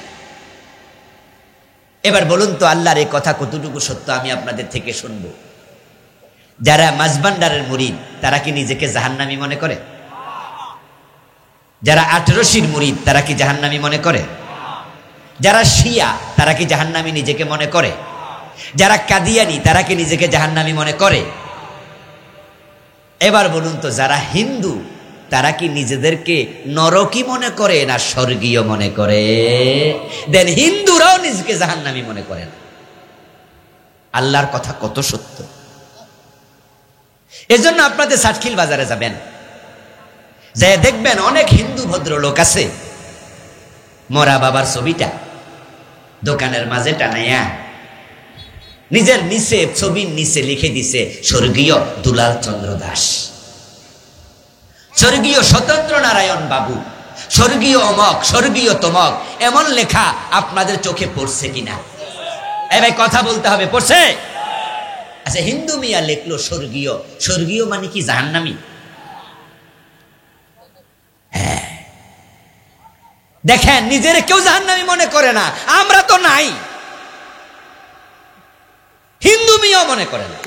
এবার বলুন তো, আল্লাহর এই কথা কতটুকু সত্য আমি আপনাদের থেকে শুনবো? যারা মাঝবান্ডারের মুরিদ তারা কি নিজেকে জাহান্নামী মনে করে? যারা 18শির মুরিদ তারা কি জাহান্নামী মনে করে? যারা শিয়া তারা কি জাহান্নামী নিজেকে মনে করে? যারা কাদিয়ানি তারা কি নিজেকে জাহান্নামী মনে করে? এবার বলুন তো, যারা হিন্দু তারা কি নিজেদেরকে নরকী মনে করে না স্বর্গীয় মনে করে? দেন হিন্দুরাও নিজেকে জাহান্নামী মনে করে না। আল্লাহর কথা কত সত্য। এজন্য আপনাদের সাতখিল বাজারে যাবেন, যে দেখবেন অনেক হিন্দু ভদ্রলোক আছে, মরা বাবার ছবিটা দোকানের মাঝে টানাইয়া নিজের নিচে, ছবির নিচে লিখে দিছে স্বর্গীয় দুলাল চন্দ্র দাস, স্বর্গীয় স্বতন্ত্র নারায়ণ বাবু, স্বর্গীয় অমক, স্বর্গীয় তমক। এমন লেখা আপনাদের চোখে পড়ছে কিনা? এই ভাই কথা বলতে হবে, পড়ছে? আচ্ছা, হিন্দু মিয়া লিখলো স্বর্গীয়, স্বর্গীয় মানে কি জাহান্নামী? হ্যাঁ, দেখেন নিজের কেউ জাহান্নামী মনে করে না, আমরা তো নাই। হিন্দু মিয়া মনে করে না।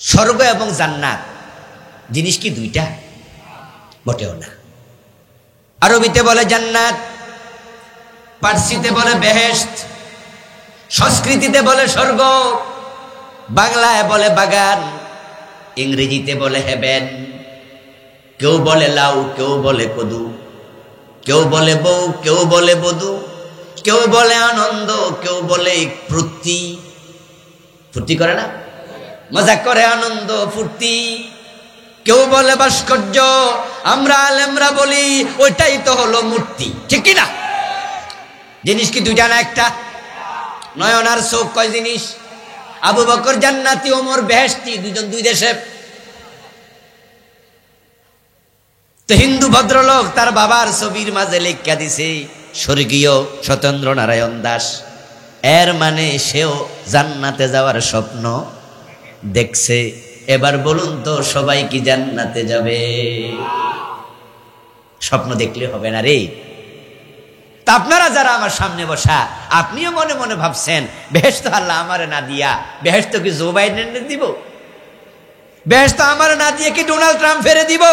স্বর্গ এবং জান্নাত জিনিস কি দুইটা? মোটেও না। আরবিতে বলে জান্নাত, পার্সিতে বলে বেহেশত, সংস্কৃতিতে বলে স্বর্গ, বাংলায় বলে বাগান, ইংরেজিতে বলে হেভেন। কেউ বলে লাউ, কেউ বলে কদু, কেউ বলে বউ, কেউ বলে বধূ, কেউ বলে আনন্দ, কেউ বলে ফুর্তি। ফুর্তি করে না? মজা করে, আনন্দ ফুর্তি। কেউ বলে ভাস্কর্য, আমরা আলেমরা বলি ওইটাই তো হলো মূর্তি। ঠিক কিনা? জিনিস কি দুইটা না একটা? নয়ন আর চোখ কয় জিনিস? আবু বকর জান্নাতি, ওমর বেহেশতি, দুইজন দুই দেশে। তো হিন্দু ভদ্রলোক তার বাবার ছবির মাঝে লেখা দিছে স্বর্গীয় স্বতন্ত্র নারায়ণ দাস। এর মানে সেও জান্নাতে যাওয়ার স্বপ্ন দেখছে। এবার বলুন তো, সবাই কি জান্নাতে যাবে? স্বপ্ন দেখলে হবে না রে। তা আপনারা যারা আমার সামনে বসা, আপনিও মনে মনে ভাবছেন বেহেশত আল্লাহ আমারে না দিয়া, বেহেশত কি জো বাইডেন দিব? বেহেশত আমারে না দিয়ে কি ডোনাল্ড ট্রাম্প ফেরে দিব?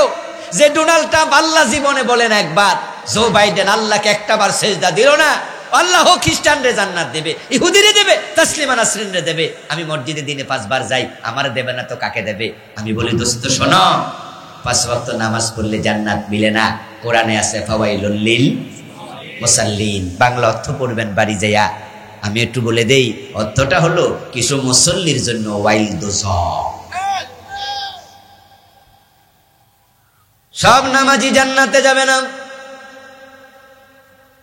যে ডোনাল্ড ট্রাম্প আল্লাহ জীবনে বলেন একবার, জো বাইডেন আল্লাহকে একটাবার সেজদা দিল না, আল্লাহ খ্রিস্টানরে জান্নাত দেবে, ইহুদিরে দেবে, তাসলিমা নাসরিনরে দেবে। আমি মসজিদে দিনে 5 বার যাই, আমারে দেবে না তো কাকে দেবে? আমি বলি দোস্ত শোনো, 5 ওয়াক্ত নামাজ পড়লে জান্নাত মিলে না। কোরআনে আছে ফাওয়াইলুল লিল মুসাল্লিন। বাংলা অর্থ পড়বেন বাড়ি যাইয়া। আমি একটু বলে দেই, অর্থটা হলো কিছু মুসল্লির জন্য ওয়াইল দোজখ। সব নামাজি জান্নাতে যাবে না।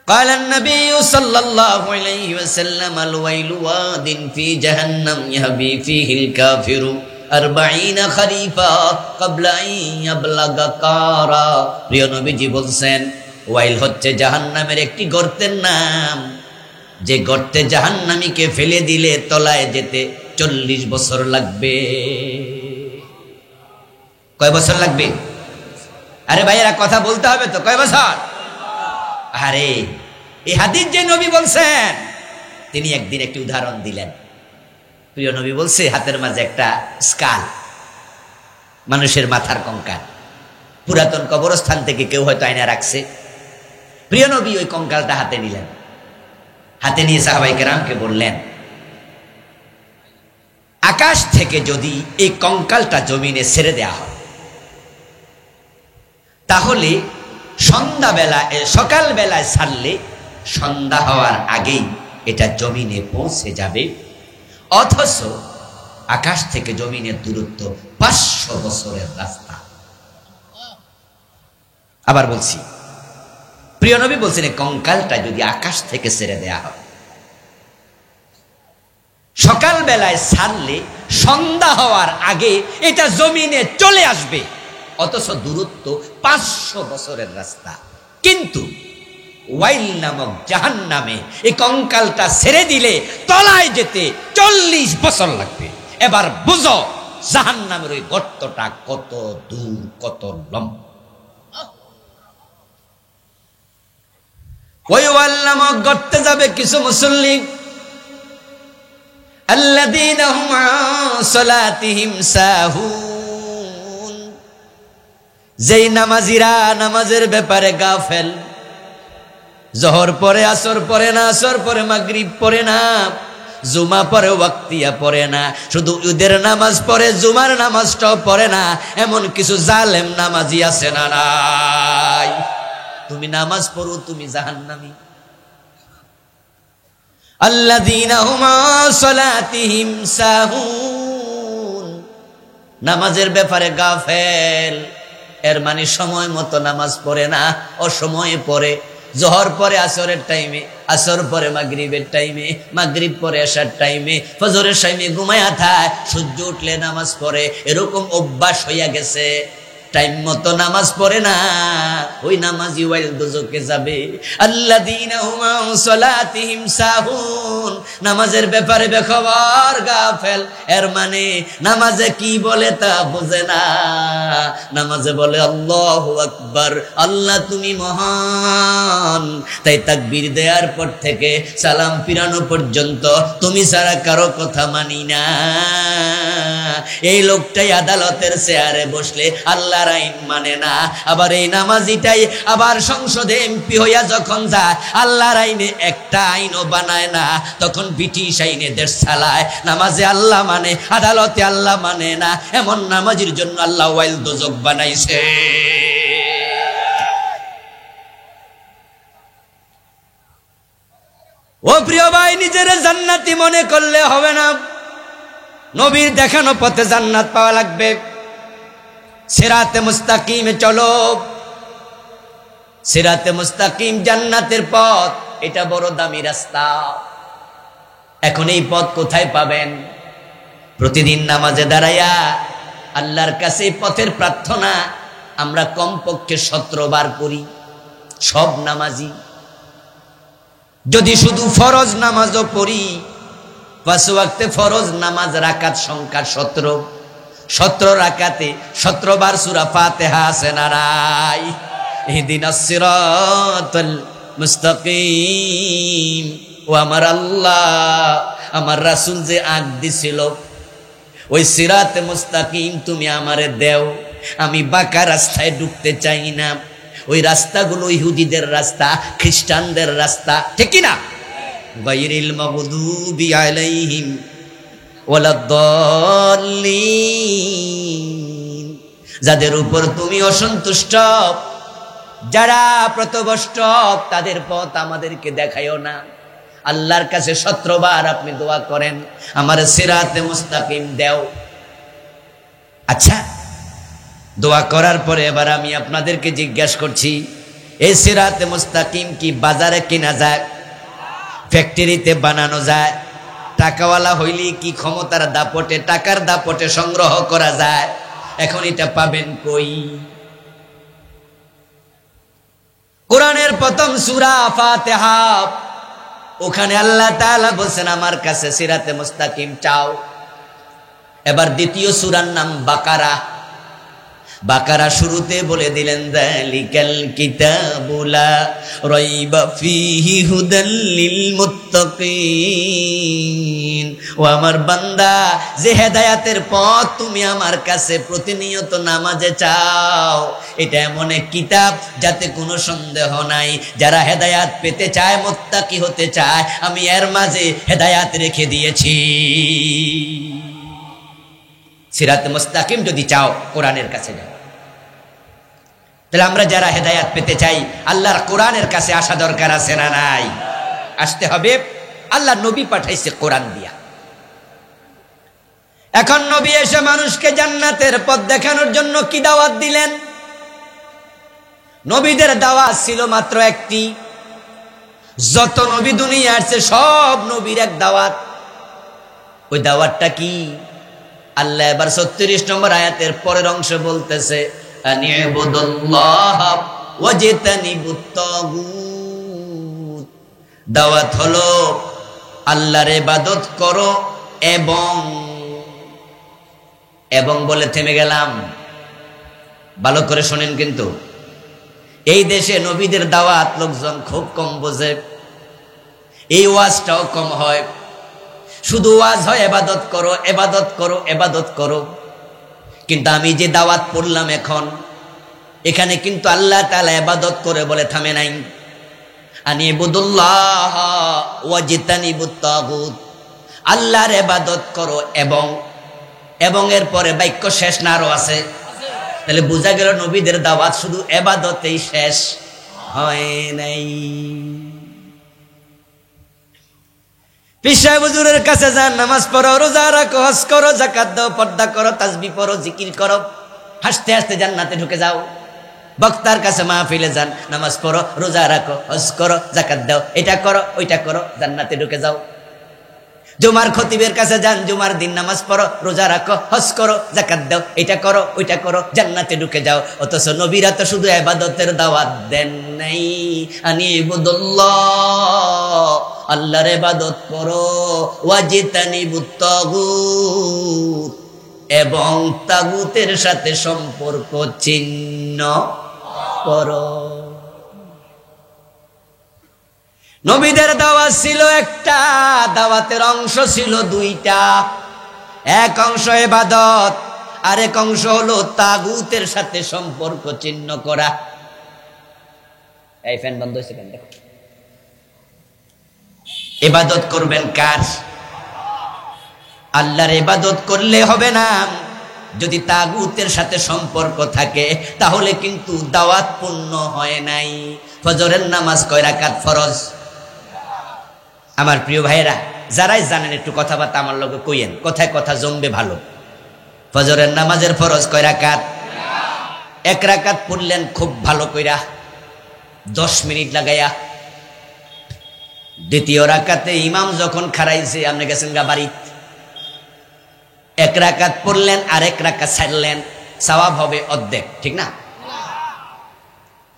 قال النبي صلى الله عليه وسلم الويل واد في جهنم يهبي فيه الكافر 40 خريفا قبل ان يبلغ قارا। প্রিয় নবীজি বলছেন, ওয়াইল হচ্ছে জাহান্নামের একটি গর্তের নাম, যে গর্তে জাহান্নামীকে ফেলে দিলে তলায় যেতে 40 বছর লাগবে। কয় বছর লাগবে? আরে ভাইয়েরা কথা বলতে হবে তো, কয় বছর? আরে এই হাদিস যে নবী বলছেন, তিনি একদিন একটি উদাহরণ দিলেন। প্রিয় নবী বলছে, হাতের মাঝে একটা স্কাল, মানুষের মাথার কঙ্কাল, পুরাতন কবরস্থান থেকে কেউ হয়তো আয়না রাখছে। প্রিয় নবী ওই কঙ্কালটা হাতে নিলেন, হাতে নিয়ে সাহাবায়ে কেরামকে বললেন, আকাশ থেকে যদি এই কঙ্কালটা জমিনে ছেড়ে দেয়া হয়, তাহলে সকালবেলায় ছাড়লে সন্ধ্যা হওয়ার আগেই এটা জমিনে পৌঁছে যাবে। অথচ আকাশ থেকে জমিনের দূরত্ব 500 বছরের রাস্তা। আবার বলছি, প্রিয় নবী বলছেন, কঙ্কালটা যদি আকাশ থেকে ছেড়ে দেয়া হয়, সকালবেলায় ছাড়লে সন্ধ্যা হওয়ার আগে এটা জমিনে চলে আসবে। অথচ দূরত্ব 500 বছরের রাস্তা। কিন্তু ওয়াইল নামক জাহান্নামে এই কঙ্কালটা ছেড়ে দিলে তলায় যেতে 40 বছর লাগবে। এবার বুঝো জাহান্নামের ওই গর্তটা কত দূর, কত লম্বা। ওই ওয়াইল নামক গর্তে যাবে কিছু মুসল্লি, আল্লাযীনা হুম আন সালাতিহিম সাহুন, যেই নামাজিরা নামাজের ব্যাপারে গাফেল, জোহর পরে আসর পরে না, আসর পরে মাগরিব পরে না, জুমা পরে ওয়াক্তিয়া পরে না, শুধু ঈদের নামাজ পড়ে, জুমার নামাজটাও পড়ে না। এমন কিছু জালেম নামাজি আছে না নাই? তুমি নামাজ পড়ো, তুমি জাহান্নামী। আল্লাযীনা হুম আন সালাতিহিম সাহুন, নামাজের ব্যাপারে গাফেল। এর মানে সময় মতো নামাজ পড়ে না, অসময়ে পড়ে। জোহর পরে আসরের টাইমে, আসর পরে মাগরিবের টাইমে, মাগরিব পরে এশার টাইমে, ফজরের টাইমে ঘুমায়া থাকে, সূর্য উঠলে নামাজ পড়ে। এরকম অভ্যাস হইয়া গেছে, টাইম মতো নামাজ পড়ে না, ওই নামাজি ওয়াইল দোজকে যাবে। আল্লাযীনা হুম আন সালাতিহিম সাহুন, নামাজের ব্যাপারে বেখবর গাফেল। এর মানে নামাজে কি বলে তা বোঝে না। নামাজে বলে আল্লাহু আকবার, আল্লাহ তুমি মহান, তাই তাকবীর দেওয়ার পর থেকে সালাম ফিরানো পর্যন্ত তুমি ছাড়া কারো কথা মানি না। এই লোকটাই আদালতের চেয়ারে বসলে আল্লাহর আইন মানে না। আবার এই নামাজিটাই আবার সংসদে এমপি হইয়া যখন যায়, আল্লাহর আইনে একটা আইনও বানায় না, তখন ব্রিটিশ আইনে দেশ চালায়। নামাজে আল্লাহ মানে, আদালতে আল্লাহ মানে না। এমন নামাজির জন্য আল্লাহ ওয়াইল দোজক বানাইছে। ও প্রিয় ভাই, নিজের জান্নাতি মনে করলে হবে না, নবীর দেখানো পথে জান্নাত পাওয়া লাগবে। সিরাতে মুস্তাকিমে চলো। সিরাতে মুস্তাকিম জান্নাতের পথ, এটা বড় দামি রাস্তা। এখন এই পথ কোথায় পাবেন? প্রতিদিন নামাজে দাঁড়াইয়া আল্লাহর কাছে পথের প্রার্থনা আমরা কমপক্ষে 17 বার করি, সব নামাজি। যদি শুধু ফরজ নামাজও পড়ি, 5 ওয়াক্তে ফরজ নামাজ রাকাত সংখ্যা 17, 17 রাকাতে 17 বার সূরা ফাতিহা আছে না নাই? ইহদিনাস সিরাতাল মুস্তাকিম। ও আমার আল্লাহ, আমার রাসূল যে আগ দিছিল, ওই সিরাতে মুস্তাকিম তুমি আমারে দেও। আমি বাঁকা রাস্তায় ঢুকতে চাই না। ওই রাস্তাগুলো ইহুদিদের রাস্তা, খ্রিস্টানদের রাস্তা, ঠিক কি না? গায়রিল মাগদুবি আলাইহিম ওয়ালাদ-দাল্লিন, যাদের উপর তুমি অসন্তুষ্ট, যারা পথভ্রষ্ট, তাদের পথ আমাদেরকে দেখাইও না। আল্লাহর কাছে 17 বার আপনি দোয়া করেন, আমার সিরাতে মুস্তাকিম দেও। আচ্ছা, দোয়া করার পরে এবার আমি আপনাদেরকে জিজ্ঞাসা করছি, এই সিরাতে মুস্তাকিম কি বাজারে কেনা যায়? ফ্যাক্টরিতে বানানো যায়? টাকাওয়ালা হইলে কি ক্ষমতার দাপটে, টাকার দাপটে সংগ্রহ করা যায়? এখন এটা পাবেন কই? কোরআনের প্রথম সূরা ফাতিহা, ওখানে আল্লাহ তাআলা বলেন আমার কাছে সিরাতে মুস্তাকিম চাও। এবার দ্বিতীয় সূরার নাম বাকারা। বাকারা শুরুতে বলে দিলেন যালিকাল কিতাবু লা রাইবা ফীহি হুদাল লিল মুত্তাকিন। ও আমার বান্দা, যে হেদায়েতের পথ তুমি আমার কাছে প্রতিনিয়ত নামাজে চাও, এটা এমন এক কিতাব যাতে কোনো সন্দেহ নাই। যারা হেদায়েত পেতে চায়, মুত্তাকি হতে চায়, আমি এর মাঝে হেদায়েত রেখে দিয়েছি। সিরাতে মুস্তাকিম যদি চাও, কোরআনের কাছে যাও। তাহলে আমরা যারা হেদায়েত পেতে চাই, আল্লাহর কোরআনের কাছে আসা দরকার আছে না নাই? আসতে হবে। আল্লাহ নবী পাঠাইছে কোরআন দিয়া। এখন নবী এসে মানুষকে জান্নাতের পথ দেখানোর জন্য কি দাওয়াত দিলেন? নবীদের দাওয়াত ছিল মাত্র একটি। যত নবী দুনিয়া আসছে, সব নবীর এক দাওয়াত। ওই দাওয়াতটা কি? আল্লাহ এবার 36 নম্বর আয়াতের পরের অংশে বলতেছে, আনিবুদুল্লাহ ওয়াজতানিবুত তাগুত। দাওয়াত হলো আল্লাহর ইবাদত করো এবং বলে থেমে গেলাম। ভালো করে শোনেন, কিন্তু এই দেশে নবীদের দাওয়াত লোকজন খুব কম বোঝে। এই ওয়াজটাও কম হয়। শুধু ওয়াজ হয় ইবাদত করো, ইবাদত করো, ইবাদত করো। কিন্তু আমি যে দাওয়াত পড়লাম এখন, এখানে কিন্তু আল্লাহ তাআলা ইবাদত করে বলে থামে নাই। আনিবুদুল্লাহ ওয়াজতানিবুত তাগুত, আল্লাহর ইবাদত করো এবং এর পরে বাক্য শেষ না আরো আছে। তাহলে বোঝা গেল নবীদের দাওয়াত শুধু ইবাদতেই শেষ হয় নাই। পীর সাহেব হুজুরের কাছে যান, নামাজ পড়ো, রোজা রাখো, হজ করো, যাকাত দাও, পর্দা করো, তাসবিহ পড়ো, জিকির করো, হাসতে হাসতে জান্নাতে ঢুকে যাও। বক্তার কাছে মাহফিলে যান, নামাজ পড়ো, রোজা রাখো, হজ করো, যাকাত দাও, এটা করো, ওইটা করো, জান্নাতে ঢুকে যাও। জুমার খতিবের কাছে যান, জুমার দিন নামাজ পড়ো, রোজা রাখো, হজ করো, যাকাত দাও, এটা করো, ওইটা করো, জান্নাতে ঢুকে যাও। অথচ নবীরা তো শুধু ইবাদতের দাওয়াত দেন নাই। আনিবুদুল্লাহ, আল্লাহর ইবাদত করো, ওয়াজতানিবুত তাগুত, এবং তাগুতের সাথে সম্পর্ক ছিন্ন করো। নবীদের দাওয়াত ছিল একটা, দাওয়াতের অংশ ছিল দুইটা। এক অংশ ইবাদত, আরেক অংশ হলো তাগুতের সাথে সম্পর্ক ছিন্ন করা। এই ফ্যান বন্ধ হয়েছে কেন? দেখো, ইবাদত করবেন কার? আল্লাহর ইবাদত করলে হবে না, যদি তাগুতের সাথে সম্পর্ক থাকে তাহলে কিন্তু দাওয়াত পূর্ণ হয় নাই। ফজরের নামাজ কয় রাকাত ফরজ? আমার প্রিয় ভাইয়েরা, যারাই জানেন একটু কথাবার্তা আমার লগে কইয়েন, কথায় কথা জমবে ভালো। ফজরের নামাজের ফরজ কয় রাকাত? এক রাকাত পড়লেন খুব ভালো কইরা 10 মিনিট লাগাইয়া। দ্বিতীয় রাকাতে ইমাম যখন খাড়াইছে, আপনি গেছেন গা বাড়ি, এক রাকাত পড়লেন, আরেক রাকাত ছাড়লেন, সওয়াব হবে অর্ধেক, ঠিক না?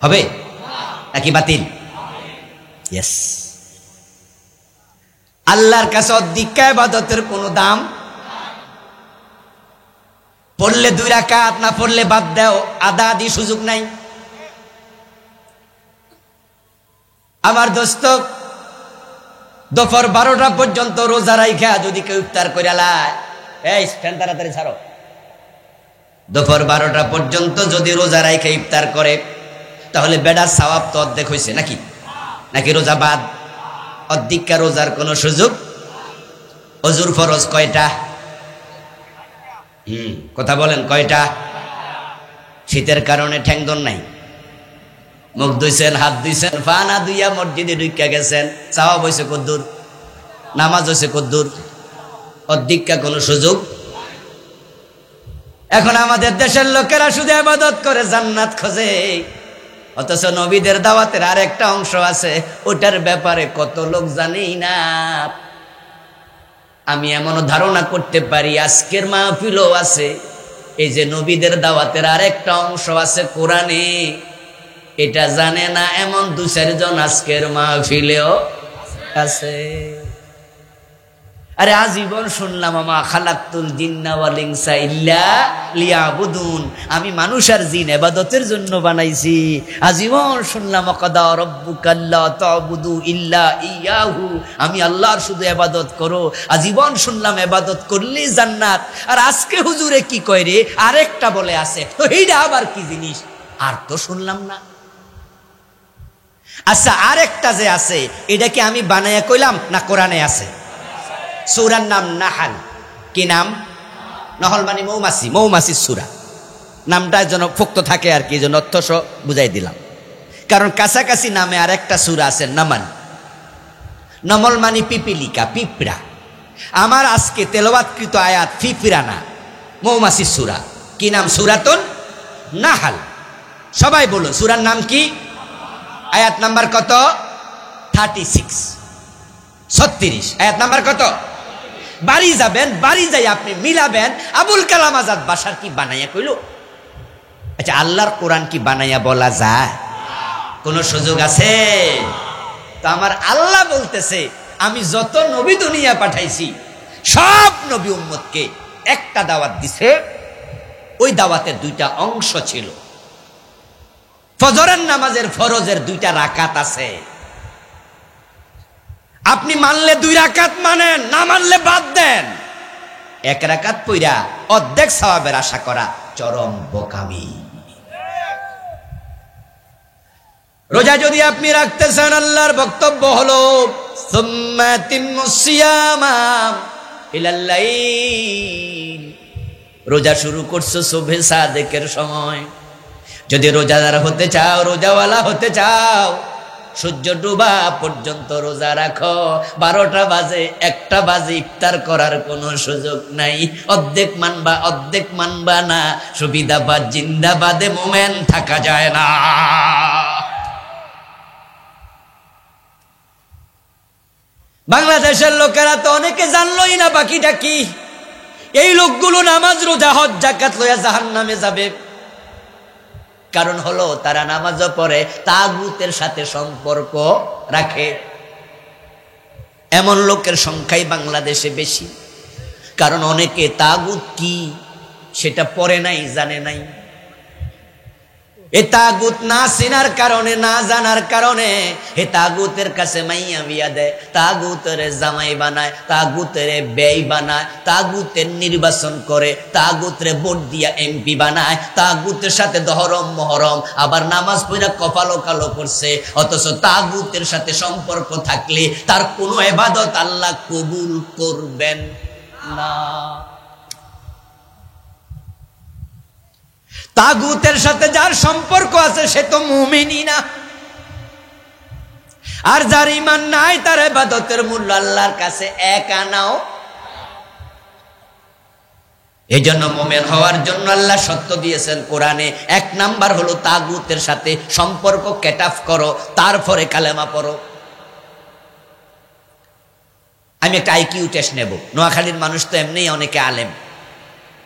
হবে নাকি বাতিল? ইয়েস। আল্লাহর কাছে অধিক ইবাদতের কোনো দাম। পড়লে 2 রাকাত, না পড়লে বাদ দাও, আদা আদি সুযোগ নাই। আমার দোস্ত, দুপুর 12টা পর্যন্ত রোজা রাইখা যদি কেউ ইফতার করে লায়, এই স্ট্যান্ড তাড়াতাড়ি ছাড়ো, দুপুর 12টা পর্যন্ত যদি রোজা রাইখা ইফতার করে, তাহলে বেড়ার সওয়াব তো অর্ধেক হয়েছে নাকি? নাকি রোজা বাদ? অর্ধেকটা রোজার কোনো সুযোগ। অজুর ফরজ কয়টা? কথা বলেন, কয়টা? শীতের কারণে ঠ্যাংদন নাই, মুখ ধুইছেন, হাত ধুইছেন, পা না ধুইয়া মসজিদে ঢুকিয়া গেছেন, সওয়াব হয়েছে কদ্দুর? নামাজ হয়েছে কদ্দুর? অর্ধেকটা কোনো সুযোগ। এখন আমাদের দেশের লোকেরা শুধু ইবাদত করে, জান্নাত খোঁজে, অথচ নবীদের দাওয়াতের আরেকটা অংশ আছে, ওটার ব্যাপারে কত লোক জানেই না। আমি এমনও ধারণা করতে পারি আজকের মাহফিলও আছে, এই যে নবীদের দাওয়াতের আরেকটা অংশ আছে কোরআনে, এটা জানে না এমন 2-4 জন আজকের মাহফিলেও আছে। আরে আজীবন শুনলাম, আমা খালাকতুল জিন্না ওয়াল ইনসা ইল্লা লিয়াবুদুন, আমি মানুষ আর জিন ইবাদতের জন্য বানাইছি। আজীবন শুনলাম ওয়াকাদা রাব্বুকা আল্লা তা'বুদু ইল্লা ইয়াহু, আমি আল্লাহর শুধু ইবাদত করো। আজীবন শুনলাম ইবাদত করলেই জান্নাত। আর আজকে হুজুরে কি কয় রে, আরেকটা বলে আছে, তো এইটা আবার কি জিনিস? আর তো শুনলাম না। আচ্ছা, আরেকটা যে আছে, এটা কি আমি বানাইয়া কইলাম না কোরআনে আছে? সূরার নাম নাহাল। কি নাম? নহল মানে মৌমাছি, মৌমাছির সূরা। নামটা যেন পোক্ত থাকে আর কি, যেন অর্থস বুঝাই দিলাম। কারণ কাছাকাছি নামে আরেকটা সূরা আছে নামাল। নমল মানে পিপিলিকা, পিঁপড়া। আমার আজকে তেলাওয়াতকৃত আয়াত পিঁপড়া না, মৌমাছির সূরা। কি নাম? সূরাতুন নাহাল। সবাই বলুন, সূরার নাম কি? আয়াত নাম্বার কত? 36, 36। আয়াত নাম্বার কত? বাড়ি যাবেন, বাড়ি যাই আপনি মিলাবেন, আবুল কালাম আজাদ বাসার কি বানাইয়া কইল? আচ্ছা, আল্লাহর কোরআন কি বানাইয়া বলা যায়? কোন সুযোগ আছে? তো আমার আল্লাহ বলতেছে, আমি যত নবী দুনিয়া পাঠাইছি, সব নবী উম্মতকে একটা দাওয়াত দিছে। ওই দাওয়াতের 2টা অংশ ছিল। ফজরের নামাজের ফরজের 2টা রাকাত আছে। আপনি মানলে 2 রাকাত মানেন, না মানলে বাদ দেন। 1 রাকাত পইরা অর্ধেক সওয়াবের আশা করা চরম বোকামি। রোজা যদি আপনি রাখতে চান, আল্লাহর বক্তব্য হলো সুম্মা আতিম্মুস সিয়ামা ইলাল লাইল। রোজা শুরু করছো সুবহে সাদেকের সময়। যদি রোজাদার হতে চাও, রোজাওয়ালা হতে চাও, সূর্য ডুবা পর্যন্ত রোজা রাখো। 12টা বাজে 1টা বাজে ইফতার করার কোনো সুযোগ নাই। অর্ধেক মানবা অর্ধেক মানবা না, সুবিধাবাদ জিন্দাবাদে মোমেন থাকা যায় না। বাংলাদেশের লোকেরা তো অনেকে জানলই না বাকিটা কি। এই লোকগুলো নামাজ রোজা হজ যাকাত লইয়া জাহান্নামে যাবে। কারণ হলো তারা নামাজও পড়ে, তাগুতের সাথে সম্পর্ক রাখে। এমন লোকের সংখ্যাই বাংলাদেশে বেশি। কারণ অনেকে তাগুত কি সেটা পড়ে নাই, জানে নাই। এ তাগুত না চেনার কারণে, না জানার কারণে এ তাগুতের কাছে মাইয়া বিয়া দেয়, তাগুতের জামাই বানায়, তাগুতের ব্যয় বানায়, তাগুতের নির্বাচন করে, তাগুতের ভোট দিয়া এমপি বানায়, তাগুতের সাথে দহরম মহরম, আবার নামাজ পড়া কপালো কালো করছে। অথচ তাগুতের সাথে সম্পর্ক থাকলে তার কোনো ইবাদত আল্লাহ কবুল করবেন না। তাগুতের সাথে যার সম্পর্ক আছে সে তো মুমিনই না। আর যার ঈমান নাই তার ইবাদতের মূল্য আল্লাহর কাছে এক আনাও। এই জন্য মুমিন হওয়ার জন্য আল্লাহ সত্য দিয়েছেন কোরআনে। 1 নাম্বার হলো তাগুতের সাথে সম্পর্ক কাট অফ করো, তারপরে কালেমা পড়ো। আমি একটা আইকিউ টেস্ট নেব। নোয়াখালীর মানুষ তো এমনিই অনেকে আলেম,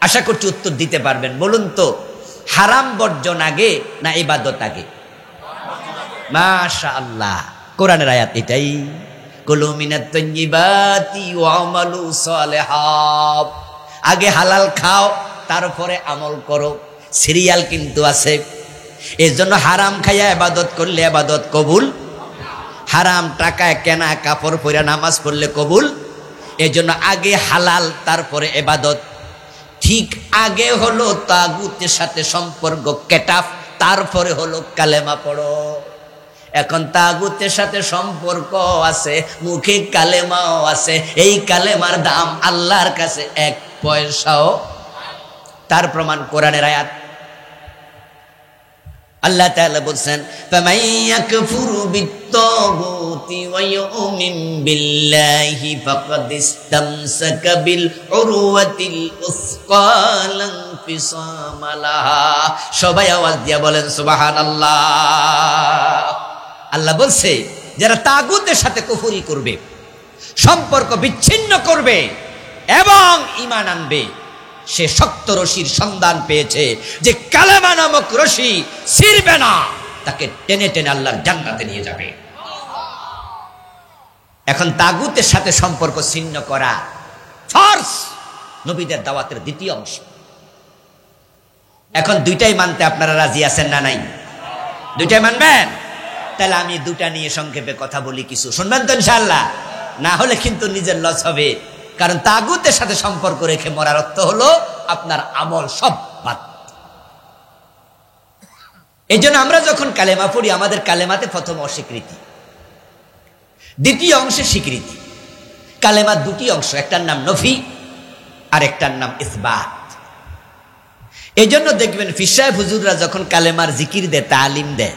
আশা করছি উত্তর দিতে পারবেন। বলুন তো, হারাম বর্জন আগে না ইবাদত আগে? মাশাআল্লাহ, কোরআনের আয়াত এটাই, কুলু মিনাত তাইয়্যিবাতি ওয়া আমালু সালিহাত। আগে হালাল খাও, তারপরে আমল করো। সিরিয়াল কিন্তু আছে। এর জন্য হারাম খাইয়া ইবাদত করলে ইবাদত কবুল, হারাম টাকায় কেনা কাপড় পরে নামাজ পড়লে কবুল। এর জন্য আগে হালাল, তারপরে ইবাদত। ঠিক আগে হলো তাগুতের সাথে সম্পর্ক কেটাফ, তারপরে হলো কালেমা পড়ো। এখন তাগুতের সাথে সম্পর্ক আছে, মুখে কালেমাও আছে। এই কালেমার দাম আল্লাহর কাছে 1 পয়সাও। তার প্রমাণ কোরআনের আয়াত। আল্লাহ তাআলা বলছেন, ফামান ইয়াকফুরু বিত-তাগুতি ওয়া ইউমিন বিল্লাহি ফাকাদ ইসতামসাকা বিল উরওয়াতিল উসকা লা ইনফিসামা লাহা। সবাই আওয়াজ দিয়া বলেন সুবহানাল্লাহ। আল্লাহ বলছে, যারা তাগুতের সাথে কুফরি করবে, সম্পর্ক বিচ্ছিন্ন করবে এবং ঈমান আনবে, সে শক্ত রশির সন্ধান পেয়েছে, যে কালেমা নামক রশি ছিঁড়বে না, তাকে টেনে টেনে আল্লাহর জান্নাতে নিয়ে যাবে। এখন তাগুতের সাথে সম্পর্ক ছিন্ন করা ফরজ, নবীদের দাওয়াতের 2য় অংশ। এখন 2টাই মানতে আপনারা রাজি আছেন না নাই? 2টাই মানবেন? তাহলে আমি 2টা নিয়ে সংক্ষেপে কথা বলি, কিছু শুনবেন তো ইনশাআল্লাহ? না হলে কিন্তু নিজের লস হবে। কারণ তাগুতের সাথে সম্পর্ক রেখে মরার অর্থ হলো আপনার আমল সব বাদ। এই জন্য আমরা যখন কালেমা পড়ি, আমাদের কালেমাতে প্রথম অস্বীকৃতি, 2য় অংশে স্বীকৃতি। কালেমার 2টি অংশ, একটার নাম নফি আর একটার নাম ইসবাত। এই জন্য দেখবেন পীর সাহেব হুজুররা যখন কালেমার জিকির দেয়, তালিম দেয়,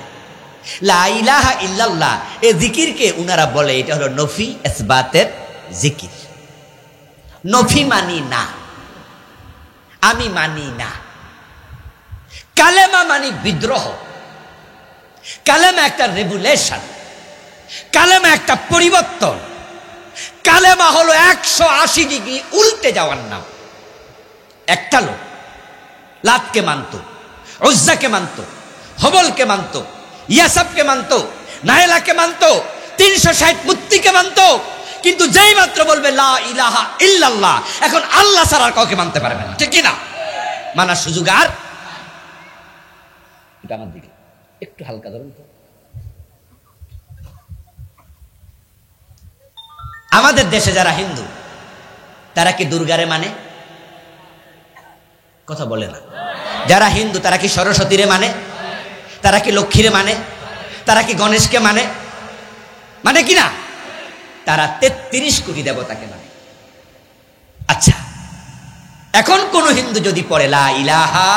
লা ইলাহা ইল্লাল্লাহ, এই জিকিরকে উনারা বলে এটা হলো নফি ইসবাতের জিকির। নফি মানি না, আমি মানি না। কালেমা মানি বিদ্রোহ, কালেমা একটা রেগুলেশন, কালেমা একটা পরিবর্তন, কালেমা হলো 180 ডিগ্রি উল্টে যাওয়ার নাম। একটা লোক লাতকে মানত, উজ্জাকে মানত, হবলকে মানত, ইয়াসাবকে মানত, নাইলাকে মানত, 360 মূর্তিকে মানত, কিন্তু যেই মাত্র বলবে লা ইলাহা ইল্লাল্লাহ, এখন আল্লাহ ছাড়া কাউকে মানতে পারবে না। ঠিক কিনা? মানার সুযোগ আর। এটা আমার দিকে একটু হালকা ধরুন তো। আমাদের দেশে যারা হিন্দু, তারা কি দুর্গারে মানে? কথা বলে না। যারা হিন্দু তারা কি সরস্বতীরে মানে? তারা কি লক্ষ্মীরে মানে? তারা কি গণেশকে মানে? মানে কি না? তারা 33 কোটি দেবতাকে মানে। আচ্ছা, এখন কোন হিন্দু যদি পড়ে লা ইলাহা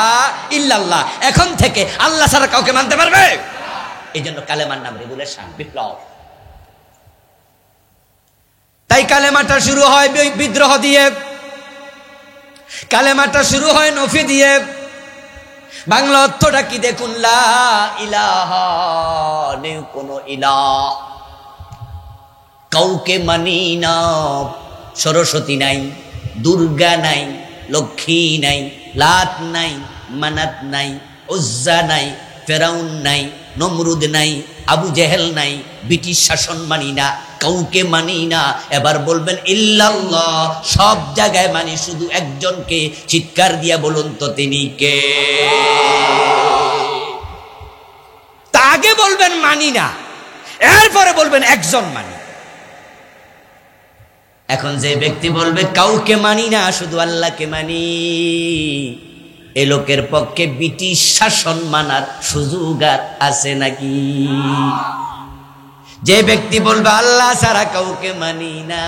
ইল্লাল্লাহ, এখন থেকে আল্লাহ ছাড়া কাউকে মানতে পারবে? এই জন্য কালেমার নাম রেগুলেশন, বিপ্লব। তাই কালেমাটা শুরু হয় বিদ্রোহ দিয়ে, কালেমাটা শুরু হয় নফি দিয়ে। বাংলা অর্থটা কি দেখুন, লা ইলাহা, নেই কোনো ইলাহ, কাউকে মানি না। সরস্বতী নাই, দুর্গা নাই, লক্ষ্মী নাই, লাত নাই, মানাত নাই, উজ্জা নাই, ফেরাউন নাই, নমরুদ নাই, আবু জেহেল নাই, ব্রিটিশ শাসন মানি না, কাউকে মানি না। এবার বলবেন ইল্লাল্লাহ, সব জায়গায় মানি, শুধু একজনকে। চিৎকার দিয়া বলুন তো তিনি কে? তা আগে বলবেন মানি না, এরপরে বলবেন একজন মানি। এখন যে ব্যক্তি বলবে কাউকে মানি না, শুধু আল্লাহকে মানি, এ লোকের পক্ষে ব্রিটিশ শাসন মানার সুযোগ আর আছে নাকি? যে ব্যক্তি বলবে আল্লাহ ছাড়া কাউকে মানি না,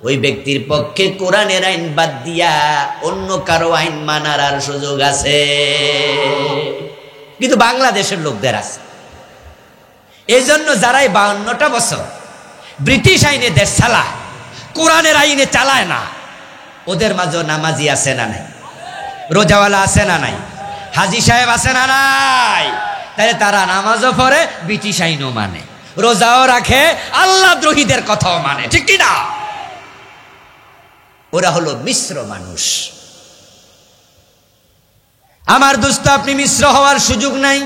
ওই ব্যক্তির পক্ষে কোরআনের আইন বাদ দিয়া অন্য কারো আইন মানার আর সুযোগ আছে। কিন্তু বাংলাদেশের লোকদের আছে। এই জন্য যারাই 52টা বছর ব্রিটিশ আইনে দেশ চালায়, কোরআনের আইনে চালায় না, ওদের মাঝে নামাজি আছে না নাই? রোজাওয়ালা আছে না নাই? হাজি সাহেব আছে না নাই? তাহলে তারা নামাজও পড়ে, ব্রিটিশ আইনও মানে, রোজাও রাখে, আল্লাহ দ্রোহীদের কথাও মানে, ঠিক কি না? ওরা হলো মিশ্র মানুষ। আমার দোস্ত, আপনি মিশ্র হওয়ার সুযোগ নাই।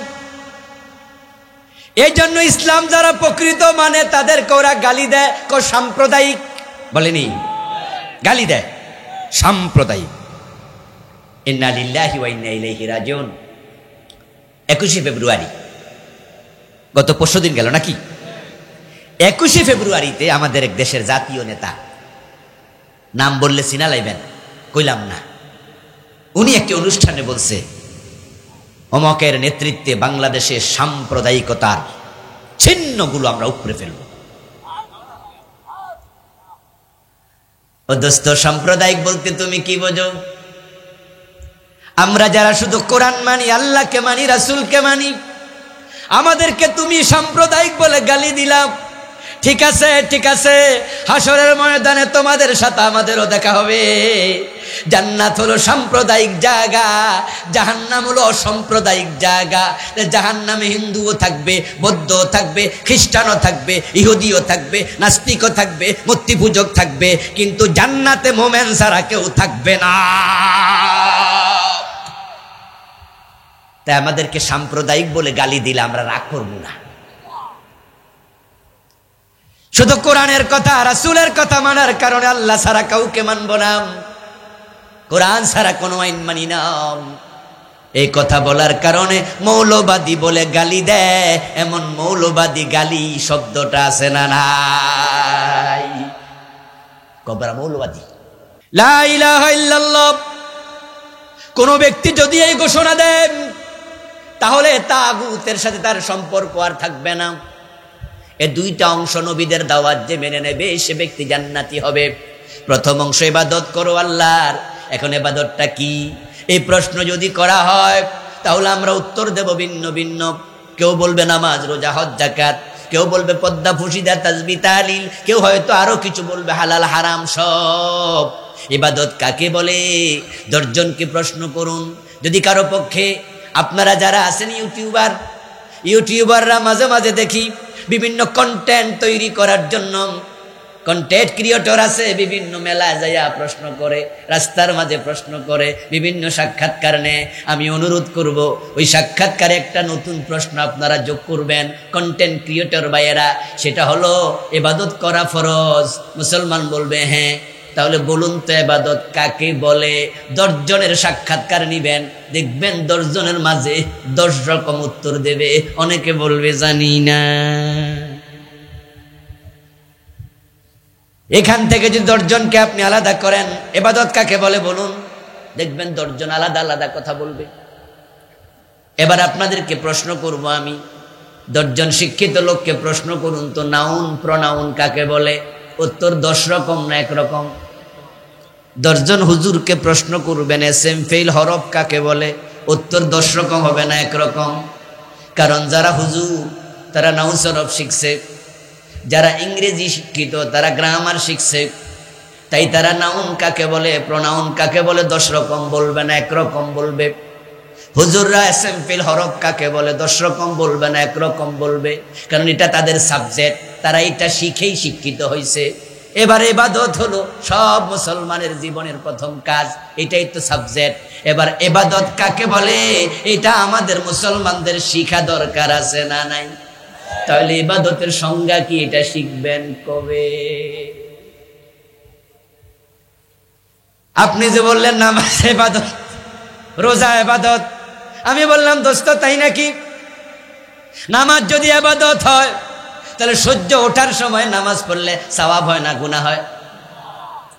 এই জন্য ইসলাম যারা প্রকৃত মানে তাদেরকে ওরা গালি দেয়, সাম্প্রদায়িক বলেনি, গালি দেয় সাম্প্রদায়িক। ইন্না লিল্লাহি ওয়া ইন্না ইলাইহি রাজিউন। 21শে ফেব্রুয়ারি, গত পরশুদিন গেল নাকি? 21শে ফেব্রুয়ারিতে আমাদের এক দেশের জাতীয় নেতা, নাম বললে চিনা লাইবেন, কইলাম না, উনি একটি অনুষ্ঠানে বলছে অমকের নেতৃত্বে বাংলাদেশের সাম্প্রদায়িকতার চিহ্নগুলো আমরা উপড়ে ফেলব। ও দোস্ত, সাম্প্রদায়িক বলতে তুমি কি বোঝো? আমরা যারা শুধু কোরআন মানি, আল্লাহকে মানি, রাসূলকে মানি, আমাদেরকে তুমি সাম্প্রদায়িক বলে গালি দিলাম। ঠিক আছে, ঠিক আছে, হাসরের ময়দানে তোমাদের সাথে আমাদেরও দেখা হবে। জান্নাত হলো সাম্প্রদায়িক জায়গা, জাহান্নাম হলো অসাম্প্রদায়িক জায়গা। জাহান্নামে হিন্দুও থাকবে, বৌদ্ধও থাকবে, খ্রিস্টানও থাকবে, ইহুদিও থাকবে, নাস্তিকও থাকবে, মূর্তি পূজক থাকবে, কিন্তু জান্নাতে মোমেন ছাড়া কেউ থাকবে না। তাই আমাদেরকে সাম্প্রদায়িক বলে গালি দিলে আমরা রাগ করব না। শুধু কোরআনের কথা, রাসূলের কথা মানার কারণে আল্লাহ ছাড়া কাউকে মানব না, কোরআন ছাড়া কোনো আইন মানি না, এই কথা বলার কারণে মৌলবাদী বলে গালি দেয়। এমন মৌলবাদী গালি শব্দটা আছে না নাই? কবরা মৌলবাদী। লা ইলাহা ইল্লাল্লাহ কোন ব্যক্তি যদি এই ঘোষণা দেন, তাহলে তাগুতের সাথে তার সম্পর্ক আর থাকবে না। এ দুইটা অংশ নবীদের দাওয়াত যে মেনে নেবে সে ব্যক্তি জান্নাতি হবে। প্রথম অংশ ইবাদত করো আল্লাহর। এখন ইবাদতটা কি, এই প্রশ্ন যদি করা হয় তাহলে আমরা উত্তর দেব ভিন্ন ভিন্ন। কেউ বলবে নামাজ, রোজা, হজ, যাকাত, কেউ বলবে পদ্মা, ফুসিদা, তাসবিহ, তাহলিল, কেউ হয়তো আরো কিছু বলবে, হালাল হারাম সব। ইবাদত কাকে বলে? 10 জনকে প্রশ্ন করুন। যদি কারো পক্ষে, আপনারা যারা আছেন ইউটিউবাররা মাঝে মাঝে দেখি বিভিন্ন কন্টেন্ট তৈরি করার জন্য কন্টেন্ট ক্রিয়েটর আছে, বিভিন্ন মেলায় যাইয়া প্রশ্ন করে, রাস্তার মাঝে প্রশ্ন করে, বিভিন্ন সাক্ষাৎকার নেয়। আমি অনুরোধ করব ওই সাক্ষাৎকারে একটা নতুন প্রশ্ন আপনারা যোগ করবেন কন্টেন্ট ক্রিয়েটর ভাইয়েরা, সেটা হলো ইবাদত করা ফরজ। মুসলমান বলবে হ্যাঁ, তাহলে বলুন তো ইবাদত কাকে বলে? 10 জনের সাক্ষাৎকার নিবেন, দেখবেন 10 জনের মাঝে 10 রকম উত্তর দেবে। অনেকে বলবে জানি না। এখান থেকে যদি 10 জনকে আপনি আলাদা করেন, ইবাদত কাকে বলে বলুন, দেখবেন 10 জন আলাদা আলাদা কথা বলবে। এবার আপনাদেরকে প্রশ্ন করব আমি, 10 জন শিক্ষিত লোককে প্রশ্ন করুন তো নাউন প্রনাউন কাকে বলে, উত্তর 10 রকম না 1 রকম। 10 জন হুজুরকে প্রশ্ন করবেন এসএম ফেল হরফ কাকে বলে, উত্তর 10 রকম হবে না 1 রকম। কারণ যারা হুজুর তারা নাউন সরফ শিখছে, যারা ইংরেজি শিক্ষিত তারা গ্রামার শিখছে, তাই তারা নাউন কাকে বলে প্রনাউন কাকে বলে 10 রকম বলবে না 1 রকম বলবে। হুজুররা এসএম ফেল হরফ কাকে বলে 10 রকম বলবে না 1 রকম বলবে, কারণ এটা তাদের সাবজেক্ট, তারা এটা শিখেই শিক্ষিত হয়েছে। এবার ইবাদত হলো সব মুসলমানের জীবনের প্রথম কাজ, এটাই তো সাবজেক্ট। এবার ইবাদত কাকে বলে এটা আমাদের মুসলমানদের শিখা দরকার আছে না নাই? তাহলে ইবাদতের সংজ্ঞা কি এটা শিখবেন কবে? আপনি যে বললেন নামাজ ইবাদত, রোজা ইবাদত, আমি বললাম দোস্ত তাই নাকি? নামাজ যদি ইবাদত হয় তাহলে সূর্য ওঠার সময় নামাজ পড়লে সওয়াব হয় না গুনাহ হয়?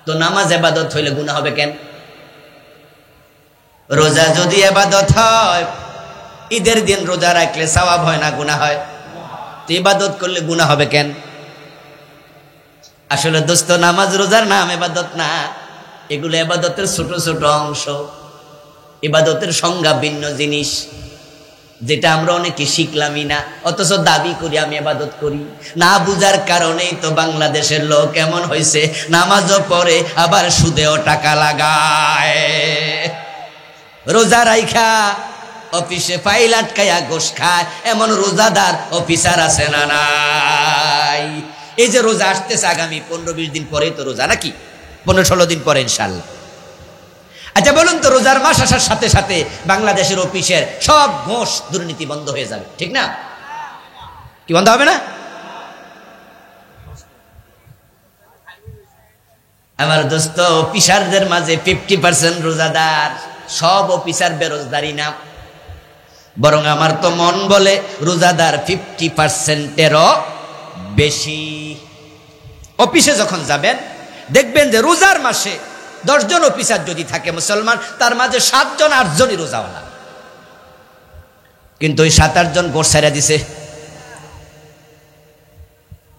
তো নামাজ ইবাদত হইলে গুনাহ হবে কেন? রোজা যদি ইবাদত হয়, ঈদের দিন রোজা রাখলে সওয়াব হয় না গুনাহ হয়? তো ইবাদত করলে গুনাহ হবে কেন? আসলে দোস্ত নামাজ রোজার নাম ইবাদত না, এগুলো ইবাদতের ছোট ছোট অংশ। ইবাদতের সংজ্ঞা ভিন্ন জিনিস, যেটা আমরা অনেকে শিখলামই না, অথচ দাবি করি আমি ইবাদত করি। না বুঝার কারণেই তো বাংলাদেশের লোক এমন হয়েছে, নামাজও পড়ে আবার সুদেও টাকা লাগায়। রোজা রাইখা অফিসে ফাইল আটকায়া ঘোষ খায়, এমন রোজাদার অফিসার আছে না নাই? এই যে রোজা আসতেছে আগামী 15-20 দিন পরে তো রোজা, নাকি 15-16 দিন পরে ইনশাআল্লাহ। আচ্ছা বলুন তো, রোজার মাস আসার সাথে সাথে বাংলাদেশের অফিসের সব ঘোষ দুর্নীতি বন্ধ হয়ে যাবে, ঠিক না? কি বন্ধ হবে না? আমার দোস্ত, অফিসারদের মাঝে 50% রোজাদার। সব অফিসার বেরোজগারি না, বরং আমার তো মন বলে রোজাদার 50%-এরও বেশি। অফিসে যখন যাবেন দেখবেন যে রোজার মাসে 10 জন অফিসার যদি থাকে মুসলমান, তার মাঝে 7 জন 8 জনই রোজাওয়ালা, কিন্তু ওই 7-8 জন গোশ ছেড়ে দিছে।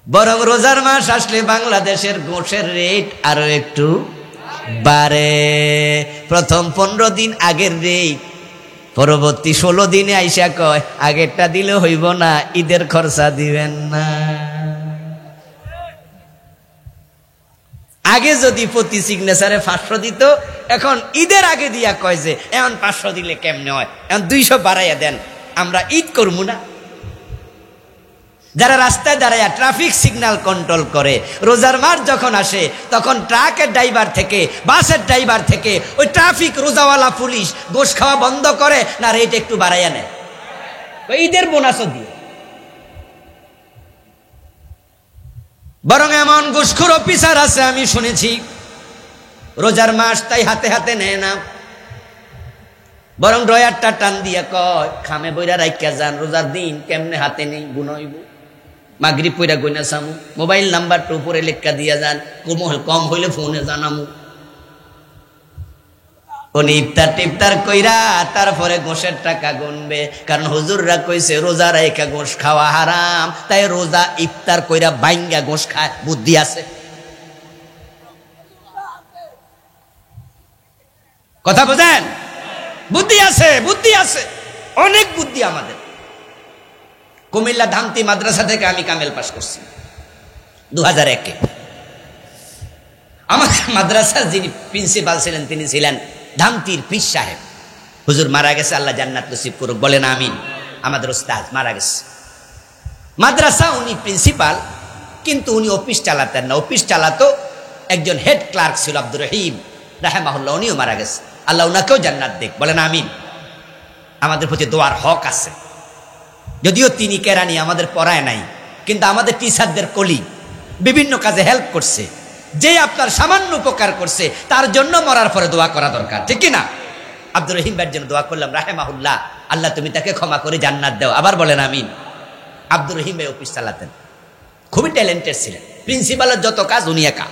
বরং রোজার মাস আসলে বাংলাদেশের গোশের রেট আরো একটু বাড়ে। প্রথম 15 দিন আগের রেট, পরবর্তী 16 দিনে আইসা কয় আগেরটা দিলে হইব না, ঈদের খরচা দিবেন না। আগে যদি প্রতি সিগনেচারে 500 দিত, এখন ঈদের আগে দিয়া কয় যে এখন 500 দিলে কেমনে হয়, এখন 200 বাড়াইয়া দেন, আমরা ঈদ করবো না। যারা রাস্তায় দাঁড়ায় ট্রাফিক সিগন্যাল কন্ট্রোল করে, রোজার মাস যখন আসে তখন ট্রাকের ড্রাইভার থেকে, বাসের ড্রাইভার থেকে ওই ট্রাফিক রোজাওয়ালা পুলিশ গোশ খাওয়া বন্ধ করে না, রেট একটু বাড়াইয়া নেয়, ঈদের বোনাসও দিয়ে। বরং এমন ঘুষখোর অফিসার আছে আমি শুনেছি, রোজার মাস তাই হাতে হাতে নেয় না, বরং ড্রয়ারটা টান দিয়া কয় খামে বইরা রাইখা যান, রোজার দিন কেমনে হাতে নেই গুনাইব, মাগরিব পইরা গইনা সামু, মোবাইল নাম্বারটা উপরে লেখা দিয়া যান, কম হইলে ফোনে জানামু। উনি ইফতার টিফতার কইরা তারপরে গোশের টাকা গুনবে, কারণ হুজুররা কইছে রোজা রাইখা গোশ খাওয়া হারাম, তাই রোজা ইফতার কইরা বাইঙ্গা গোশ খায়। বুদ্ধি আছে, কথা বোঝেন? বুদ্ধি আছে, বুদ্ধি আছে, অনেক বুদ্ধি আমাদের। কুমিল্লা ধামতি মাদ্রাসা থেকে আমি কামেল পাস করছি 2001-এ। আমার মাদ্রাসার যিনি প্রিন্সিপাল ছিলেন তিনি ছিলেন ধামতির পীর সাহেব। হুজুর মারা গেছে, আল্লাহ জান্নাত নসিব করুক, বলেন আমিন। আমাদের ওস্তাদ মারা গেছে। মাদ্রাসা উনি প্রিন্সিপাল, কিন্তু উনি অফিস চালাতেন না, অফিস চালাতো একজন হেড ক্লার্ক ছিল আব্দুর রহিম রাহেমাহুল্লাহ, উনিও মারা গেছে, আল্লাহ উনাকেও জান্নাত দেখ, বলেন আমিন। আমাদের প্রতি দোয়ার হক আছে, যদিও তিনি কেরানি আমাদের পড়ায় নাই, কিন্তু আমাদের টিচারদের কলি বিভিন্ন কাজে হেল্প করছে। যে আপনার সামান্য উপকার করছে তার জন্য মরার পরে দোয়া করা দরকার, ঠিক কিনা? আব্দুর রহিম ভাইয়ের জন্য দোয়া করলাম, রাহেমাহুল্লাহ, আল্লাহ তুমি তাকে ক্ষমা করে জান্নাত দাও, আবার বলেন আমিন। আব্দুর রহিম ভাই অফিস চালাতেন, খুবই ট্যালেন্টেড ছিলেন, প্রিন্সিপালের যত কাজ উনি একা।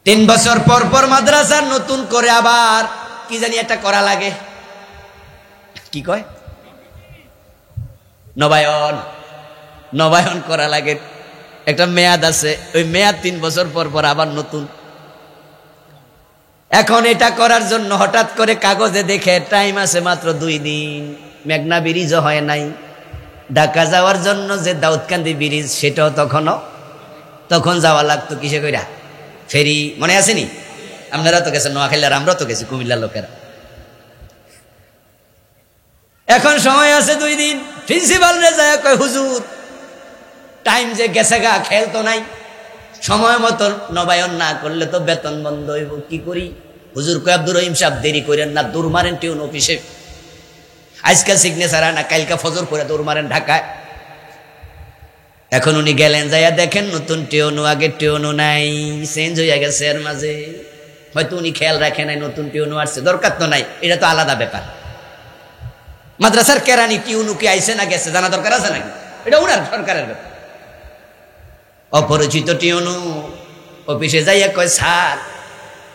3 বছর পর পর মাদ্রাসার নতুন করে আবার কি জানি একটা করা লাগে, কি কয় নবায়ন নবায়ন করা লাগে, একটা মেয়াদ আছে, ওই মেয়াদ 3 বছর পর পর আবার নতুন। এখন এটা করার জন্য হঠাৎ করে কাগজে দেখে টাইম আছে মাত্র 2 দিন, মেঘনা ব্রিজও হয় নাই। ঢাকা যাওয়ার জন্য যে দাউদকান্দি ব্রিজ সেটাও তখন যাওয়া লাগতো কিসে কইরা, ফেরি, মনে আসেনি? আপনারা তো গেছেন নোয়াখালীর, আমরাও তো গেছি, কুমিল্লার লোকেরা। এখন সময় আছে 2 দিন। প্রিন্সিপাল রে যায় কয়, হুজুর টাইম যে গেছে গা, খেয়াল তো নাই, সময় মতো নবায়ন না করলে তো বেতন বন্ধ হইব, কি করি? হুজুর কয়, আব্দুর রহিম সাহেব দেরি করেন না, দৌড় মারেন টিউন অফিসে, আজকাল সিগনেচার না, কালকা ফজর করে দৌড় মারেন ঢাকায়। এখন উনি গেলেন, যাইয়া দেখেন নতুন টিউনও, আগের টিউনও নাই, চেঞ্জ হইয়া গেছে এর মাঝে। হয়তো উনি খেয়াল রাখে নাই নতুন টিউনও আসছে, দরকার তো নাই, এটা তো আলাদা ব্যাপার। মাদ্রাসার কেরানি টিউনু কি আইছে না গেছে জানা দরকার আছে নাকি? এটা উনার সরকারের ব্যাপার। অপরিচিত টিউনু অফিসে যাইয়া কয়, স্যার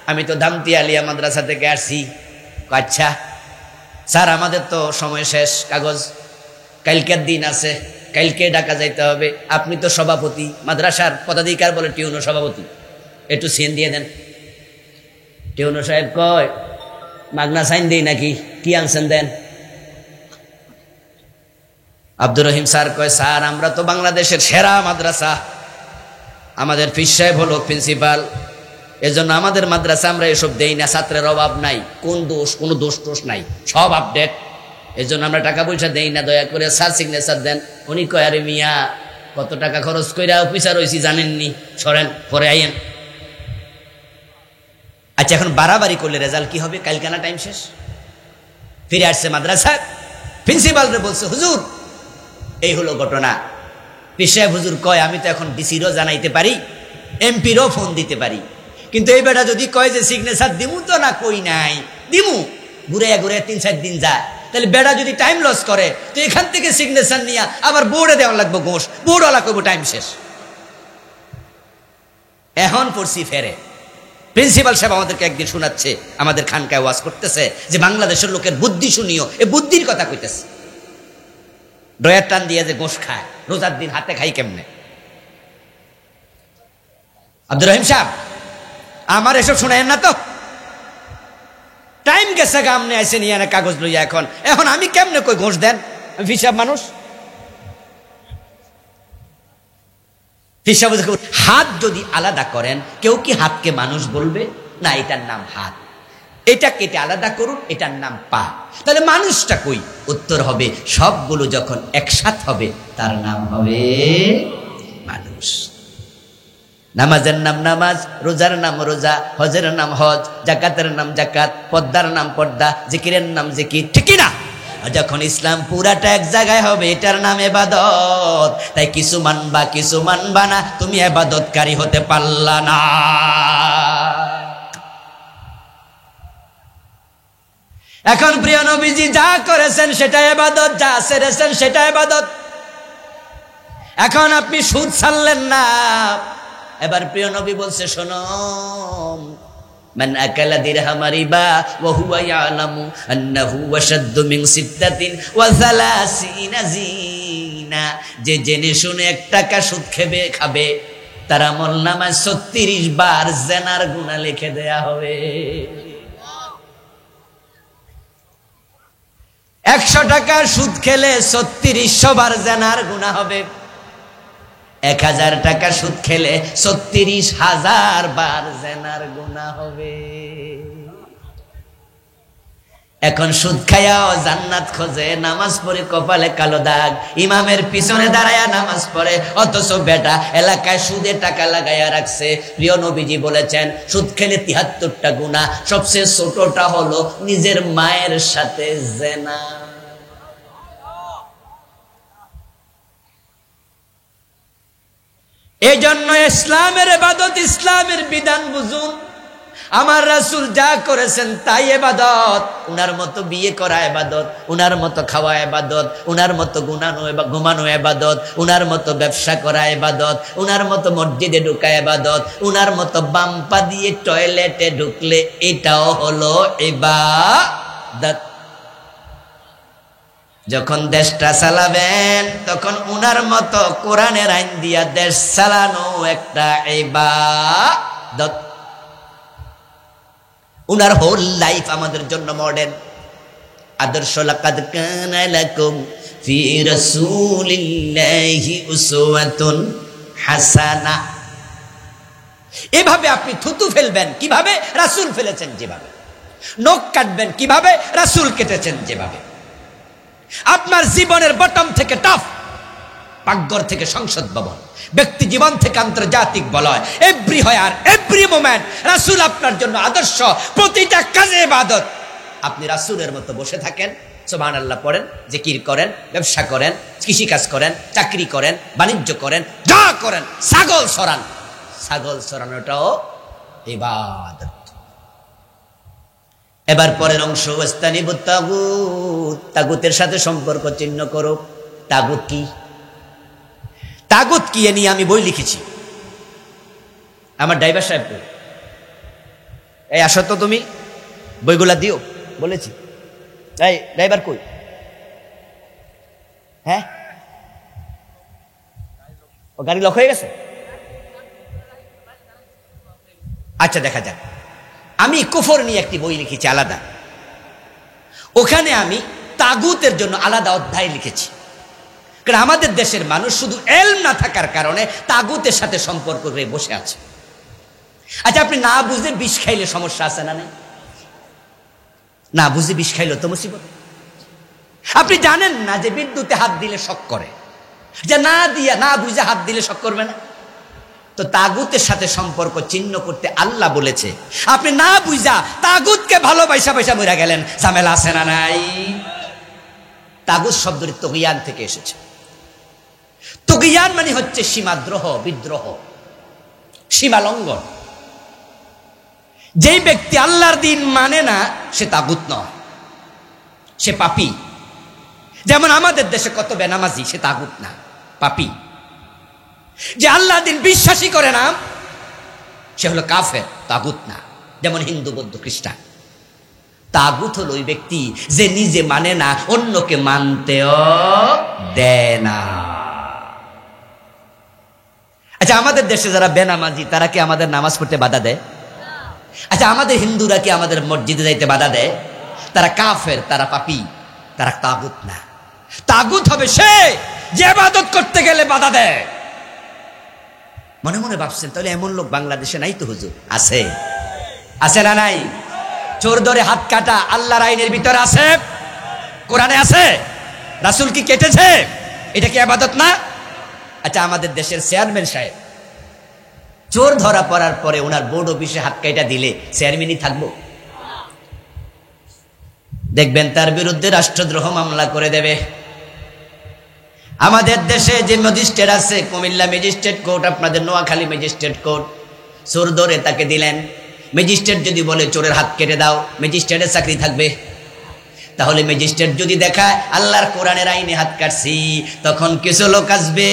আমি তো দামতি আলিয়া মাদ্রাসা থেকে আসছি। আচ্ছা স্যার, আমাদের তো সময় শেষ, কাগজ কালকের দিন আছে, কালকে ঢাকা যাইতে হবে, আপনি তো সভাপতি মাদ্রাসার, পদাধিকার বলে টিউনু সভাপতি, একটু সিন দিয়ে দেন। টিউনু সাহেব কয়, মাগনা সাইন দেই নাকি, কি আনছেন দেন। আব্দুর রহিম স্যার কয়, স্যার আমরা তো বাংলাদেশের সেরা মাদ্রাসা, আমাদের পীর সাহেব হলো প্রিন্সিপাল, এজন্য আমাদের মাদ্রাসা আমরা এসব দেই না, ছাত্রের অভাব নাই, কোনো দোষ নাই, সব আপডেট, এজন্য আমরা টাকা পয়সা দেই না, দয়া করে স্যার সিগনেচার দেন। উনি কয়, আরে মিয়া কত টাকা খরচ কইরা অফিসার হইছি জানেননি, সরেন পরে আইয়েন। আচ্ছা এখন বাড়াবাড়ি করলে রেজাল্ট কি হবে? কালকানা টাইম শেষ, ফিরে আসছে মাদ্রাসা, প্রিন্সিপাল রে বলছে, হুজুর এই হলো ঘটনা। পীর সাহেব হুজুর কয়, আমি তো এখন ডিসিরও জানাইতে পারি, এমপিরও ফোন দিতে পারি, কিন্তু এই বেটা যদি কয় যে সিগনেচার দিমু, তো না কই নাই দিমু, ঘুরে 3-4 দিন যায়, তাহলে বেটা যদি টাইম লস করে, তো এখান থেকে সিগনেচার নিয়ে আবার বোর্ডে দেওয়া লাগবো ঘোষ, বোর্ডওয়ালা করবো টাইম শেষ। এখন পড়ছি ফেরে। প্রিন্সিপাল সাহেব আমাদেরকে একদিন শোনাচ্ছে, আমাদের খানকায় ওয়াজ করতেছে যে বাংলাদেশের লোকের বুদ্ধি শুনিও, এ বুদ্ধির কথা কইতেছে। ড্রয়ার টান দিয়ে যে গোশ খায়, রোজার দিন হাতে খাই কেমনে? আব্দুর রহিম সাহেব আমার এসব শোনায়েন না তো, টাইম গেছে গা, আমনে আইসে নিয়ে না কাগজ লইয়া, এখন আমি কেমনে কই ঘোষ দেন? আমি হিসাব মানুষ। হিসাব হাত যদি আলাদা করেন, কেউ কি হাতকে মানুষ বলবে না? এটার নাম হাত, এটা কেটে আলাদা করুন, এটার নাম পা, তাহলে মানুষটা কই? উত্তর হবে, সবগুলো যখন একসাথ হবে তার নাম হবে মানুষ। নামাজের নাম নামাজ, রোজার নাম রোজা, হজের নাম হজ, জাকাতের নাম জাকাত, পর্দার নাম পর্দা, জিকিরের নাম জিকির, ঠিক না? যখন ইসলাম পুরাটা এক জায়গায় হবে, এটার নাম ইবাদত। তাই কিছু মানবা না, তুমি ইবাদতকারী হতে পারলা না। এখন প্রিয় নবীজি যা করেছেন সেটা ইবাদত, যা ছেড়েছেন সেটা ইবাদত। এখন আপনি সুদ ছাড়লেন না, এবার প্রিয় নবী বলছে, শোনো, মান আকালা দিরহাম রিবা ওয়া হুয়া ইয়ালামু আন্নাহু ওয়াশাদ্দু মিন সিত্তাতিন ওয়া সালাসিনা জিনা, যে জেনে শুনে 1 টাকা সুদ খাবে, তার আমলনামায় 36 বার জিনার গুনাহ লিখে দেয়া হবে। 100 টাকা সুদ খেলে 3600 বার জিনার গুনাহ হবে, 1000 টাকা সুদ খেলে 36,000 বার জিনার গুনাহ হবে। এখন সুদ খায়াও জান্নাত খোঁজে, নামাজ পড়ে কপালে কালো দাগ, ইমামের পিছনে দাঁড়ায়া নামাজ পড়ে, অথচ বেটা এলাকায় সুদে টাকা লাগাইয়া রাখছে। প্রিয় নবীজি বলেছেন, সুদ খেলে 73টা গুনাহ, সবচেয়ে ছোটটা হলো নিজের মায়ের সাথে জিনা। এই জন্য ইসলামের ইবাদত, ইসলামের বিধান বুঝুন। আমার রাসূল যা করেছেন তাই ইবাদত। উনার মতো বিয়ে করা ইবাদত, উনার মতো খাওয়া ইবাদত, উনার মতো ঘুমানো ইবাদত, উনার মতো ব্যবসা করা ইবাদত, উনার মতো মসজিদে ঢোকা ইবাদত, উনার মতো বাম্পা দিয়ে টয়লেটে ঢুকলে এটাও হলো ইবাদত। যখন দেশটা চালাবেন তখন উনার মতো কোরআনের আইন দিয়া দেশ চালানো একটা ইবাদত। উনার হোল লাইফ আমাদের জন্য মডেল আদর্শ। লাকাদ কানা লাকুম ফি রাসূলিল্লাহি উসওয়াতুন হাসানা। এভাবে আপনি থুতু ফেলবেন কিভাবে? রাসূল ফেলেছেন যেভাবে। নখ কাটবেন কিভাবে? রাসূল কেটেছেন যেভাবে। আপনার জীবনের বটম থেকে টপ, পাকঘর থেকে সংসদ ভবন, ব্যক্তি জীবন থেকে আন্তর্জাতিক বলয়, এভরি হয় আর এভরি মোমেন্ট রাসূল আপনার জন্য আদর্শ। প্রতিটা কাজে ইবাদত। আপনি রাসূলের মতো বসে থাকেন, সুবহানাল্লাহ পড়েন, জিকির করেন, ব্যবসা করেন, কৃষিকাজ করেন, চাকরি করেন, বাণিজ্য করেন, যা করেন, ছাগল চরান, ছাগল চরানোটাও ইবাদত। এবার পরের অংশ, ওয়াস্তানিবুত তাগুত। তাগুতের সাথে সম্পর্ক চিহ্ন করো। তাগুত কি? তাগুত কি এ নিয়ে আমি বই লিখেছি। আমার ড্রাইভার সাহেব, এই আসো তো, তুমি বইগুলা দিও বলেছি। এই ড্রাইভার কই? হ্যাঁ, ও গাড়ি লক হয়ে গেছে। আচ্ছা, দেখা যাক। আমি কুফর নিয়ে একটি বই লিখেছি আলাদা। ওখানে আমি তাগুতের জন্য আলাদা অধ্যায় লিখেছি। কারণ আমাদের দেশের মানুষ শুধু এলম না থাকার কারণে তাগুতের সাথে সম্পর্ক হয়ে বসে আছে। আচ্ছা, আপনি না বুঝে বিষ খাইলে সমস্যা আছে না? না বুঝে বিষ খাইলে তো মুসিবত। আপনি জানেন না যে বিদ্যুতে হাত দিলে শক করে, যে না বুঝে হাত দিলে শক করবে না? তো তাগুতের সাথে সম্পর্ক চিহ্ন করতে আল্লাহ বলেছে। আপনি না বুঝা তাগুতকে ভালোবাসা মরে গেলেন, ঝামেলা আছে না নাই? তাগুত শব্দটি তুগয়ান থেকে এসেছে। তুগয়ান মানে হচ্ছে সীমাদ্রোহ, বিদ্রোহ, সীমা লঙ্ঘন। যেই ব্যক্তি আল্লাহর দিন মানে না সে তাগুত নয়, সে পাপী। যেমন আমাদের দেশে কত বেনামাজি, সে তাগুত না, পাপী। যে আল্লাহ দিন বিশ্বাসী করে না সে হলো কাফের, তাগুত না। যেমন হিন্দু, বৌদ্ধ, খ্রিস্টান। তাগুত হলো ওই ব্যক্তি যে নিজে মানে না, অন্যকে মানতেও দেয় না। আচ্ছা, আমাদের দেশে যারা বেনামাজি তারা কি আমাদের নামাজ পড়তে বাধা দেয়? আচ্ছা, আমাদের হিন্দুরা কি আমাদের মসজিদে যাইতে বাধা দেয়? তারা কাফের, তারা পাপী, তারা তাগুত না। তাগুত হবে সে যে ইবাদত করতে গেলে বাধা দেয়। মনে মনে ভাবছেন তাহলে এমন লোক বাংলাদেশে নাই তো হুজুর? আছে, আছে না নাই? চোর ধরে হাত কাটা আল্লাহর আইনের ভিতরে আছে, কোরআনে আছে। রাসূল কি কেটেছে? এটা কি ইবাদত না? আচ্ছা, আমাদের দেশের চেয়ারম্যান সাহেব চোর ধরা পড়ার পরে ওনার বোর্ড অফিসে হাত কাটা দিলে চেয়ারম্যানই থাকবো? দেখবেন তার বিরুদ্ধে রাষ্ট্রদ্রোহ মামলা করে দেবে। আমাদের দেশে যে ম্যাজিস্ট্রেট আছে, কুমিল্লা ম্যাজিস্ট্রেট কোর্ট, আপনাদের নোয়াখালী ম্যাজিস্ট্রেট কোর্ট, চোর ধরে তাকে দিলেন। ম্যাজিস্ট্রেট যদি বলে চোরের হাত কেটে দাও, ম্যাজিস্ট্রেটের চাকরি থাকবে? তাহলে ম্যাজিস্ট্রেট যদি দেখায় আল্লাহর কোরআনের আইনে হাত কাটছি, তখন কিছু লোক আসবে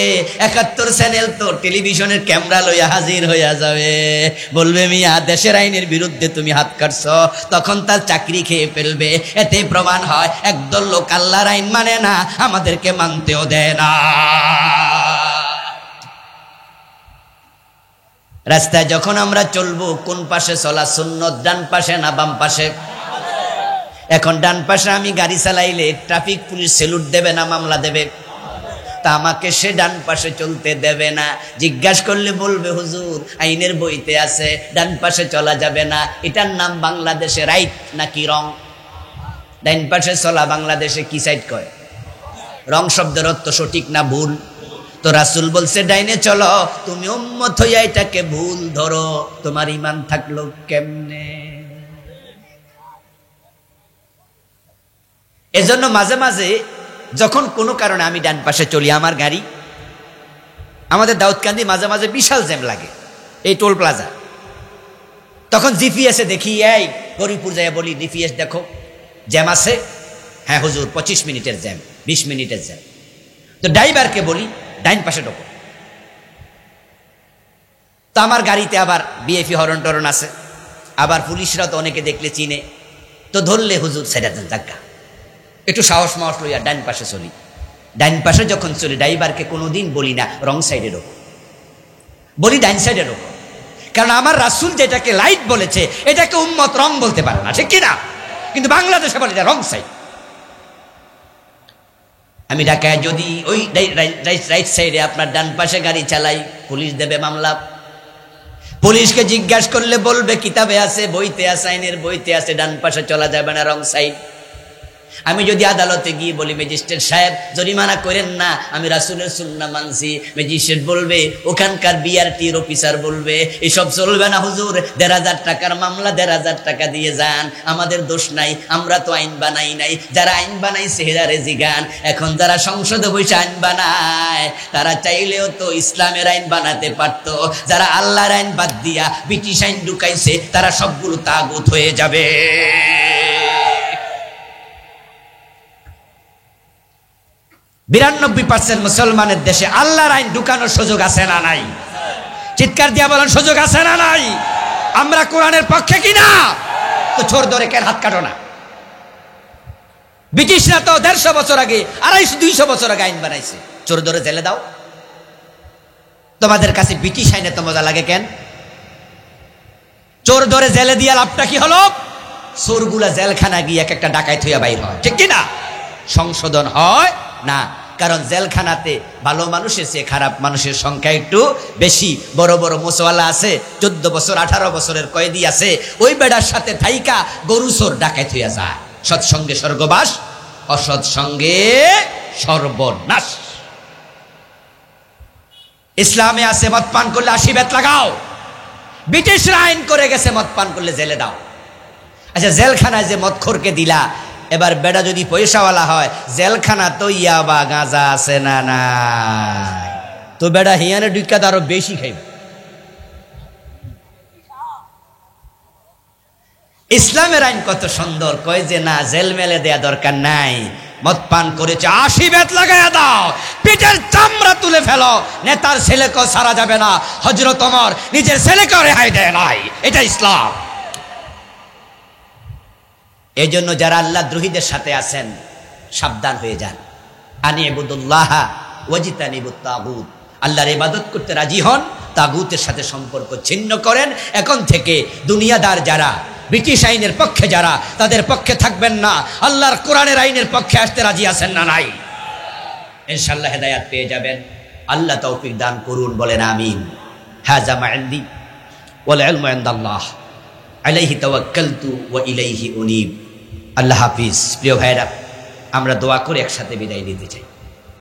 ৭১ চ্যানেল তো টেলিভিশনের ক্যামেরা লইয়া হাজির হইয়া যাবে, বলবে মিয়া দেশের আইনের বিরুদ্ধে তুমি হাত কাটছ। তখন তার চাকরি খেয়ে ফেলবে। এতে প্রমাণ হয় একদল লোক আল্লাহর আইন মানে না, আমাদেরকে মানতেও দেয় না। রাস্তায় যখন আমরা চলবো কোন পাশে চলা সুন্নত? ডান পাশে না বাম পাশে? এখন ডান পাশে আমি গাড়ি চালাইলে ট্রাফিক পুলিশ সেলুট দেবে না মামলা দেবে? তা আমাকে সে ডান পাশে চলতে দেবে না। জিজ্ঞাসা করলে বলবে হুজুর আইনের বইতে আছে ডান পাশে চলা যাবে না। এটার নাম বাংলাদেশে রাইট নাকি রং? ডান পাশে চলা বাংলাদেশে কি সাইড কয়? রং শব্দের অর্থ সঠিক না ভুল? তো রাসূল বলছে ডাইনে চলো, তুমি উম্মত হইয়া এটাকে ভুল ধরো, তোমার ঈমান থাকলো কেমনে? এজন্য মাঝে মাঝে যখন কোনো কারণে আমি ডান পাশে চলি, আমার গাড়ি, আমাদের দাউদকান্দি মাঝে মাঝে বিশাল জ্যাম লাগে এই টোল প্লাজা। তখন জিপিএসে দেখি, এই গরিপুর যাই বলি জিপিএস দেখো জ্যাম আছে? হ্যাঁ হুজুর 25 মিনিটের জ্যাম, 20 মিনিটের জ্যাম। তো ড্রাইভারকে বলি ডাইন পাশে ঢোকো। তো আমার গাড়িতে আবার বিএফি হরন টরন আছে, আবার পুলিশরা তো অনেকে দেখলে চিনে, তো ধরলে হুজুর সেটা দেন জায়গা, একটু সাহস মাহস লইয়া ডাইন পাশে চলি। ডাইন পাশে যখন চলি ড্রাইভারকে কোনোদিন বলি না রং সাইডে রোকো, বলি ডাইন সাইডে রোকো। কারণ আমার রাসূল যেটাকে লাইট বলেছে এটাকে উম্মত রং বলতে পারে না, ঠিক কিনা? কিন্তু বাংলাদেশে বলে এটা রং সাইড। আমি ঢাকায় যদি ওই রাইট সাইডে আপনার ডান পাশে গাড়ি চালাই, পুলিশ দেবে মামলা। পুলিশকে জিজ্ঞাসা করলে বলবে কিতাবে আছে, বইতে আছে, আইনের বইতে আছে, ডান পাশে চলা যাবে না, রং সাইড। আমি যদি আদালতে গিয়ে বলি ম্যাজিস্ট্রেট সাহেব জরিমানা করেন না, আমি রাসূলের সুন্নাহ মানছি, ম্যাজিস্ট্রেট বলবে, ওখানকার বিআরটির অফিসার বলবে এসব চলবে না হুজুর, ১৫০০ টাকার মামলা ১৫০০ টাকা দিয়ে যান, আমাদের দোষ নাই, আমরা তো আইন বানাই নাই, যারা আইন বানাইছে হেরারে জিগান। এখন যারা সংসদে বসে আইন বানায় তারা চাইলেও তো ইসলামের আইন বানাতে পারতো। যারা আল্লাহর আইন বাদ দিয়া ব্রিটিশ আইন ঢুকাইছে তারা সবগুলো তাগুত হয়ে যাবে। ৯২% মুসলমানের দেশে আল্লাহর আইন ঢুকানোর সুযোগ আছে না নাই? চিৎকার দিয়া বলেন, সুযোগ আছে না নাই? আমরা কোরআনের পক্ষে কিনা? তো চোর ধরে কেন হাত কাটো না? ব্রিটিশরা তো ১৫০ বছর আগে, ২৫০ বছর আগে আইন বানাইছে, চোর ধরে জেলে দাও। তোমাদের কাছে ব্রিটিশ আইনে তো মজা লাগে কেন? চোর ধরে জেলে দিয়া লাভটা কি হলো? চোরগুলা জেলখানা গিয়ে এক একটা ডাকাত হইয়া বাইর হয়, ঠিক কিনা? সংশোধন হয় না, কারণ জেলখানাতে ভালো মানুষের চেয়ে খারাপ মানুষের সংখ্যা একটু বেশি। বড় বড় মোসওয়ালা আছে, ১৪ বছর ১৮ বছরের কয়েদি আছে, ওই বেড়ার সাথে থাইকা গরু চোর ডাকাত হইয়া যায়। সৎসঙ্গে স্বর্গবাস, অসৎসঙ্গে সর্বনাশ। ইসলামে আছে মদ পান করলে ৮০ বেত লাগাও, ব্রিটিশরা আইন করে গেছে মদ পান করলে জেলে দাও। আচ্ছা, জেলখানায় যে মদখোরকে দিলা, এবার বেটা যদি পয়সাওয়ালা হয়, জেলখানা তো ইয়াবা গাঁজা আছে না নাই? তো বেটা হিয়ানে ঢুকা তো আরো বেশি খাইবে। ইসলামের আইন কত সুন্দর, কয় যে না, জেল মেলে দেয়া দরকার নাই, মদ পান করেছে ৮০ বেত লাগাইয়া দাও, পিঠের চামড়া তুলে ফেলো। নেতার ছেলেকেও ছাড়া যাবে না, হযরত ওমর নিজের ছেলেকেও রেহাই দেয় নাই। এটা ইসলাম। এই জন্য যারা আল্লাহ দ্রোহীদের সাথে আছেন সাবধান হয়ে যান। আনি ইবুদুল্লাহ ওয়াজিতানিবুত তাগুত, আল্লাহর ইবাদত করতে রাজি হন, তাগুতের সাথে সম্পর্ক ছিন্ন করেন। এখন থেকে দুনিয়াদার যারা, ব্রিটিশ আইনের পক্ষে যারা, তাদের পক্ষে থাকবেন না, আল্লাহর কোরআনের আইনের পক্ষে আসতে রাজি আছেন না নাই? ইনশাআল্লাহ হেদায়েত পেয়ে যাবেন। আল্লাহ তৌফিক দান করুন, বলেন আমিন। হাযা মা ইনদি ওয়াল ইলমু ইনদাল্লাহ আলাইহি তাওয়াক্কালতু ওয়া ইলাইহি উনীব। আল্লাহ হাফিজ। প্রিয় ভাইরা, আমরা দোয়া করে একসাথে বিদায় নিতে চাই।